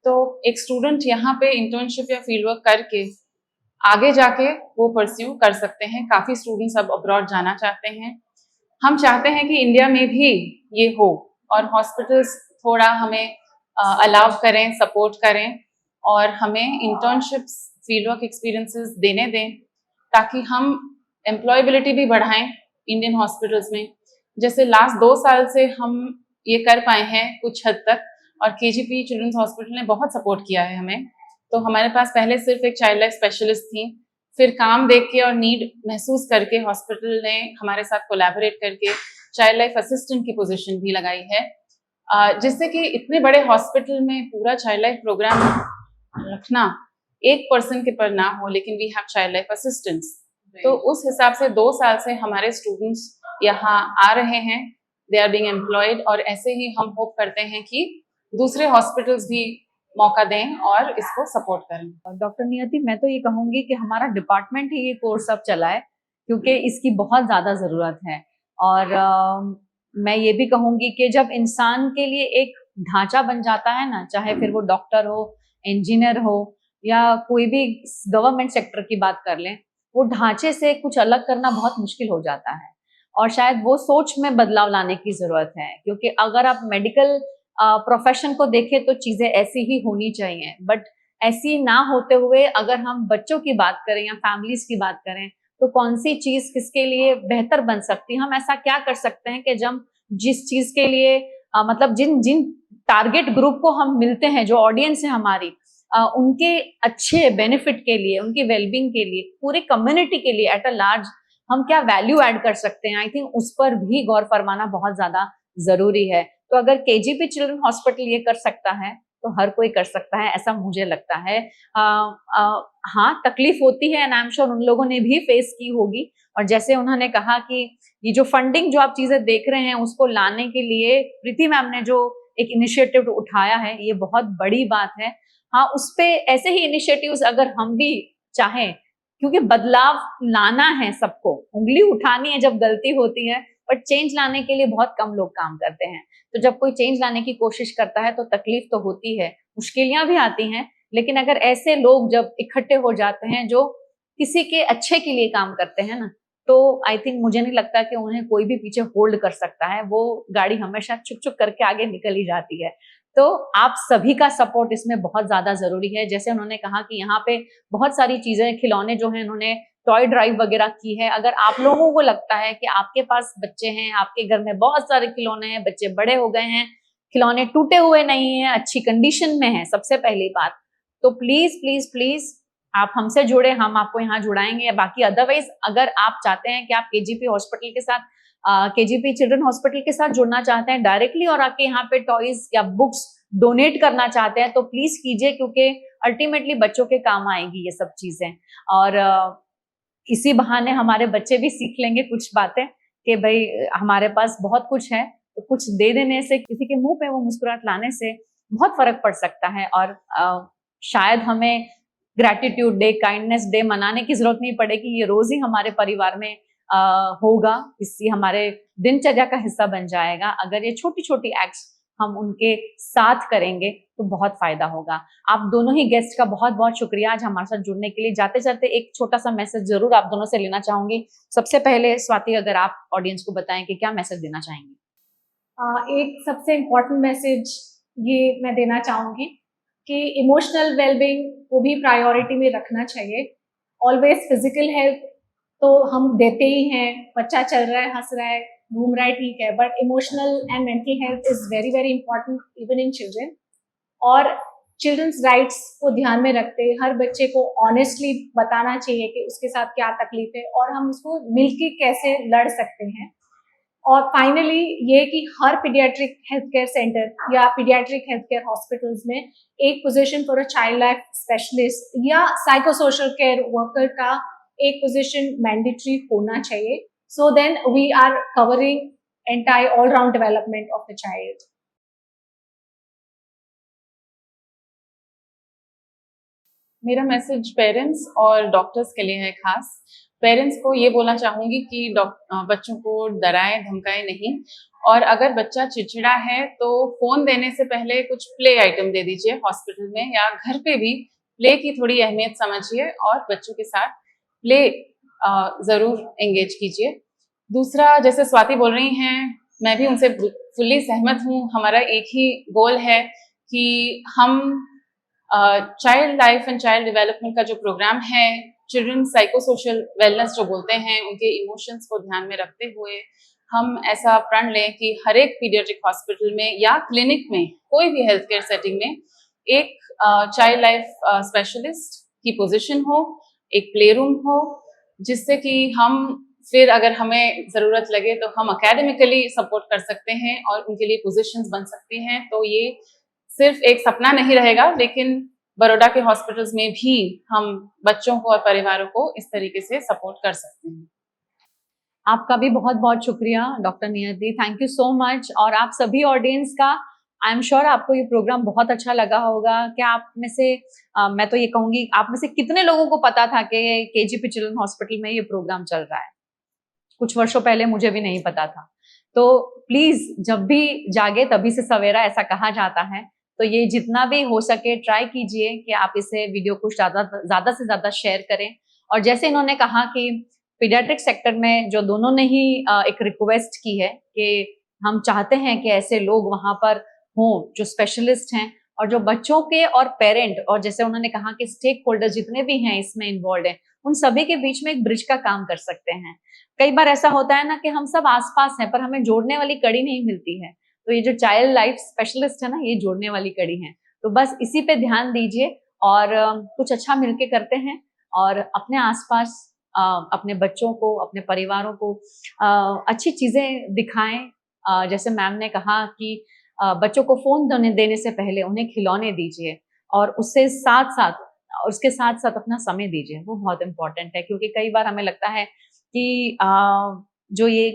तो एक स्टूडेंट यहाँ पे इंटर्नशिप या फील्ड वर्क करके आगे जाके वो परस्यू कर सकते हैं। काफ़ी स्टूडेंट्स अब अब्रॉड जाना चाहते हैं। हम चाहते हैं कि इंडिया में भी ये हो और हॉस्पिटल्स थोड़ा हमें अलाउ करें, सपोर्ट करें और हमें इंटर्नशिप्स, फील्ड वर्क एक्सपीरियंसेस देने दें ताकि हम एम्प्लॉयबिलिटी भी बढ़ाएं इंडियन हॉस्पिटल्स में। जैसे लास्ट 2 साल से हम ये कर पाए हैं कुछ हद तक, और KGP चिल्ड्रंस हॉस्पिटल ने बहुत सपोर्ट किया है हमें। तो हमारे पास पहले सिर्फ एक चाइल्ड लाइफ स्पेशलिस्ट थी, फिर काम देख के और नीड महसूस करके हॉस्पिटल ने हमारे साथ कोलैबोरेट करके चाइल्ड लाइफ असिस्टेंट की पोजीशन भी लगाई है, जिससे कि इतने बड़े हॉस्पिटल में पूरा चाइल्ड लाइफ प्रोग्राम रखना एक पर्सन के पर ना हो, लेकिन we have child life assistants. तो उस हिसाब से 2 साल से हमारे स्टूडेंट्स यहाँ आ रहे हैं, दे आर बीइंग एम्प्लॉयड, और ऐसे ही हम होप करते हैं कि दूसरे हॉस्पिटल्स भी मौका दें और इसको सपोर्ट करें। डॉक्टर नियति, मैं तो ये कहूंगी कि हमारा डिपार्टमेंट ही ये कोर्स अब चलाए क्योंकि इसकी बहुत ज्यादा जरूरत है। और मैं ये भी कहूंगी कि जब इंसान के लिए एक ढांचा बन जाता है ना, चाहे फिर वो डॉक्टर हो, इंजीनियर हो या कोई भी गवर्नमेंट सेक्टर की बात कर लें, वो ढांचे से कुछ अलग करना बहुत मुश्किल हो जाता है। और शायद वो सोच में बदलाव लाने की जरूरत है, क्योंकि अगर आप मेडिकल प्रोफेशन को देखें तो चीजें ऐसी ही होनी चाहिए, बट ऐसी ना होते हुए अगर हम बच्चों की बात करें या फैमिलीज की बात करें तो कौन सी चीज किसके लिए बेहतर बन सकती है, हम ऐसा क्या कर सकते हैं कि जब जिस चीज के लिए मतलब जिन जिन टारगेट ग्रुप को हम मिलते हैं, जो ऑडियंस है हमारी, उनके अच्छे बेनिफिट के लिए, उनकी वेलबींग के लिए, पूरे कम्युनिटी के लिए एट अ लार्ज हम क्या वैल्यू ऐड कर सकते हैं, आई थिंक उस पर भी गौर फरमाना बहुत ज्यादा जरूरी है। तो अगर केजीपी चिल्ड्रन हॉस्पिटल ये कर सकता है तो हर कोई कर सकता है, ऐसा मुझे लगता है। हाँ, तकलीफ होती है एंड आई एम श्योर उन लोगों ने भी फेस की होगी। और जैसे उन्होंने कहा कि ये जो फंडिंग जो आप चीजें देख रहे हैं उसको लाने के लिए प्रीति मैम ने जो एक इनिशिएटिव उठाया है, ये बहुत बड़ी बात है। हाँ, उस पे ऐसे ही इनिशिएटिव्स अगर हम भी चाहें, क्योंकि बदलाव लाना है, सबको उंगली उठानी है जब गलती होती है, बट चेंज लाने के लिए बहुत कम लोग काम करते हैं। तो जब कोई चेंज लाने की कोशिश करता है तो तकलीफ तो होती है, मुश्किलियां भी आती हैं, लेकिन अगर ऐसे लोग जब इकट्ठे हो जाते हैं जो किसी के अच्छे के लिए काम करते हैं ना, तो आई थिंक मुझे नहीं लगता कि उन्हें कोई भी पीछे होल्ड कर सकता है। वो गाड़ी हमेशा चुक चुक करके आगे निकल ही जाती है। तो आप सभी का सपोर्ट इसमें बहुत ज्यादा जरूरी है। जैसे उन्होंने कहा कि यहाँ पे बहुत सारी चीजें, खिलौने जो हैं, उन्होंने टॉय ड्राइव वगैरह की है। अगर आप लोगों को लगता है कि आपके पास बच्चे हैं, आपके घर में बहुत सारे खिलौने हैं, बच्चे बड़े हो गए हैं, खिलौने टूटे हुए नहीं हैं, अच्छी कंडीशन में है, सबसे पहली बात, तो प्लीज प्लीज प्लीज आप हमसे जुड़े, हम आपको यहाँ जुड़ाएंगे। बाकी अदरवाइज अगर आप चाहते हैं कि आप केजीपी हॉस्पिटल के साथ, केजीपी चिल्ड्रन हॉस्पिटल के साथ जुड़ना चाहते हैं डायरेक्टली और आके यहाँ पे टॉयज या बुक्स डोनेट करना चाहते हैं, तो प्लीज कीजिए, क्योंकि अल्टीमेटली बच्चों के काम आएगी ये सब चीजें। और इसी बहाने हमारे बच्चे भी सीख लेंगे कुछ बातें कि भाई हमारे पास बहुत कुछ है, तो कुछ दे देने से, किसी के मुंह पे वो मुस्कुराहट लाने से बहुत फर्क पड़ सकता है। और शायद हमें ग्रैटिट्यूड डे, काइंडनेस डे मनाने की जरूरत नहीं पड़ेगी, ये रोज ही हमारे परिवार में होगा, इससे हमारे दिनचर्या का हिस्सा बन जाएगा। अगर ये छोटी छोटी एक्ट्स हम उनके साथ करेंगे तो बहुत फायदा होगा। आप दोनों ही गेस्ट का बहुत बहुत शुक्रिया आज हमारे साथ जुड़ने के लिए। जाते जाते एक छोटा सा मैसेज जरूर आप दोनों से लेना चाहूंगी। सबसे पहले स्वाति, अगर आप ऑडियंस को बताएं कि क्या मैसेज देना चाहेंगे। एक सबसे इम्पोर्टेंट मैसेज ये मैं देना चाहूंगी कि इमोशनल वेलबींग को भी प्रायोरिटी में रखना चाहिए। ऑलवेज फिजिकल हेल्थ तो हम देते ही हैं, बच्चा चल रहा है, हंस रहा है, घूम रहा है, ठीक है, but emotional and mental health is very very important even in children. और चिल्ड्रंस राइट्स को ध्यान में रखते हर बच्चे को ऑनेस्टली बताना चाहिए कि उसके साथ क्या तकलीफ है और हम उसको मिलके कैसे लड़ सकते हैं। और फाइनली ये कि हर पीडियाट्रिक हेल्थ केयर सेंटर या पीडियाट्रिक हेल्थ केयर हॉस्पिटल्स में एक position for a child life specialist या साइकोसोशल केयर वर्कर का एक पोजीशन मैंडेटरी होना चाहिए, so then we are covering entire all round development of the child. मेरा message parents और डॉक्टर्स के लिए है खास। पेरेंट्स को ये बोलना चाहूंगी कि बच्चों को डराएं धमकाएं नहीं, और अगर बच्चा चिड़चिड़ा है तो फोन देने से पहले कुछ प्ले आइटम दे दीजिए हॉस्पिटल में या घर पे भी। प्ले की थोड़ी अहमियत समझिए और बच्चों के साथ प्ले जरूर एंगेज कीजिए। दूसरा, जैसे स्वाति बोल रही हैं, मैं भी उनसे फुल्ली सहमत हूँ। हमारा एक ही गोल है कि हम child life and child development का जो प्रोग्राम है, चिल्ड्रन साइकोसोशल वेलनेस जो बोलते हैं, उनके इमोशंस को ध्यान में रखते हुए हम ऐसा प्रण लें कि हर एक पीडियाट्रिक हॉस्पिटल में या क्लिनिक में, कोई भी हेल्थ केयर सेटिंग में एक चाइल्ड लाइफ स्पेशलिस्ट की पोजीशन हो, एक प्ले रूम हो, जिससे कि हम फिर अगर हमें ज़रूरत लगे तो हम एकेडमिकली सपोर्ट कर सकते हैं और उनके लिए पोजीशंस बन सकती हैं। तो ये सिर्फ एक सपना नहीं रहेगा, लेकिन बड़ौदा के हॉस्पिटल्स में भी हम बच्चों को और परिवारों को इस तरीके से सपोर्ट कर सकते हैं। आपका भी बहुत बहुत शुक्रिया डॉक्टर नियति, थैंक यू सो मच। और आप सभी ऑडियंस का, आई एम श्योर आपको ये प्रोग्राम बहुत अच्छा लगा होगा। क्या आप में से मैं तो ये कहूंगी, आप में से कितने लोगों को पता था कि केजीपी चिल्ड्रन हॉस्पिटल में ये प्रोग्राम चल रहा है? कुछ वर्षों पहले मुझे भी नहीं पता था। तो प्लीज, जब भी जागे तभी से सवेरा, ऐसा कहा जाता है। तो ये जितना भी हो सके ट्राई कीजिए कि आप इसे वीडियो को ज्यादा से ज्यादा शेयर करें। और जैसे इन्होंने कहा कि पीडियाट्रिक सेक्टर में जो दोनों ने ही एक रिक्वेस्ट की है कि हम चाहते हैं कि ऐसे लोग वहां पर हों जो स्पेशलिस्ट हैं, और जो बच्चों के और पेरेंट, और जैसे उन्होंने कहा कि स्टेक होल्डर जितने भी हैं इसमें इन्वॉल्व हैं, उन सभी के बीच में एक ब्रिज का काम कर सकते हैं। कई बार ऐसा होता है ना कि हम सब आसपास हैं पर हमें जोड़ने वाली कड़ी नहीं मिलती है। तो ये जो चाइल्ड लाइफ स्पेशलिस्ट है ना, ये जोड़ने वाली कड़ी है। तो बस इसी पे ध्यान दीजिए और कुछ अच्छा मिलके करते हैं और अपने आसपास अपने बच्चों को, अपने परिवारों को अच्छी चीजें दिखाएं। जैसे मैम ने कहा कि बच्चों को फोन देने से पहले उन्हें खिलौने दीजिए और उसके साथ साथ अपना समय दीजिए। वो बहुत इंपॉर्टेंट है, क्योंकि कई बार हमें लगता है कि जो ये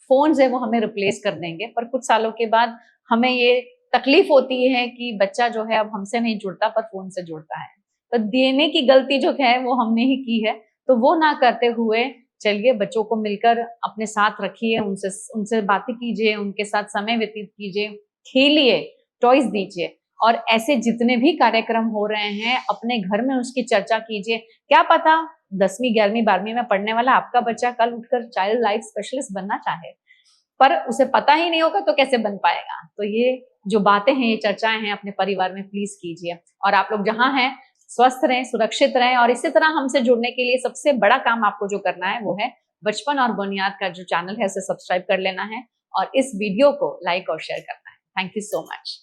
फोन्स है वो हमें रिप्लेस कर देंगे, पर कुछ सालों के बाद हमें ये तकलीफ होती है कि बच्चा जो है अब हमसे नहीं जुड़ता पर फोन से जुड़ता है। तो देने की गलती जो है वो हमने ही की है, तो वो ना करते हुए चलिए बच्चों को मिलकर अपने साथ रखिए, उनसे बातें कीजिए, उनके साथ समय व्यतीत कीजिए, खेलिए, टॉयज दीजिए, और ऐसे जितने भी कार्यक्रम हो रहे हैं अपने घर में उसकी चर्चा कीजिए। क्या पता 10वीं 11वीं 12वीं में पढ़ने वाला आपका बच्चा कल उठकर चाइल्ड लाइफ स्पेशलिस्ट बनना चाहे, पर उसे पता ही नहीं होगा तो कैसे बन पाएगा। तो ये जो बातें हैं, ये चर्चाएं हैं, अपने परिवार में प्लीज कीजिए। और आप लोग जहां हैं स्वस्थ रहें, सुरक्षित रहें, और इसी तरह हमसे जुड़ने के लिए सबसे बड़ा काम आपको जो करना है वो है बचपन और बुनियाद का जो चैनल है उसे सब्सक्राइब कर लेना है और इस वीडियो को लाइक और शेयर करना है। Thank you so much.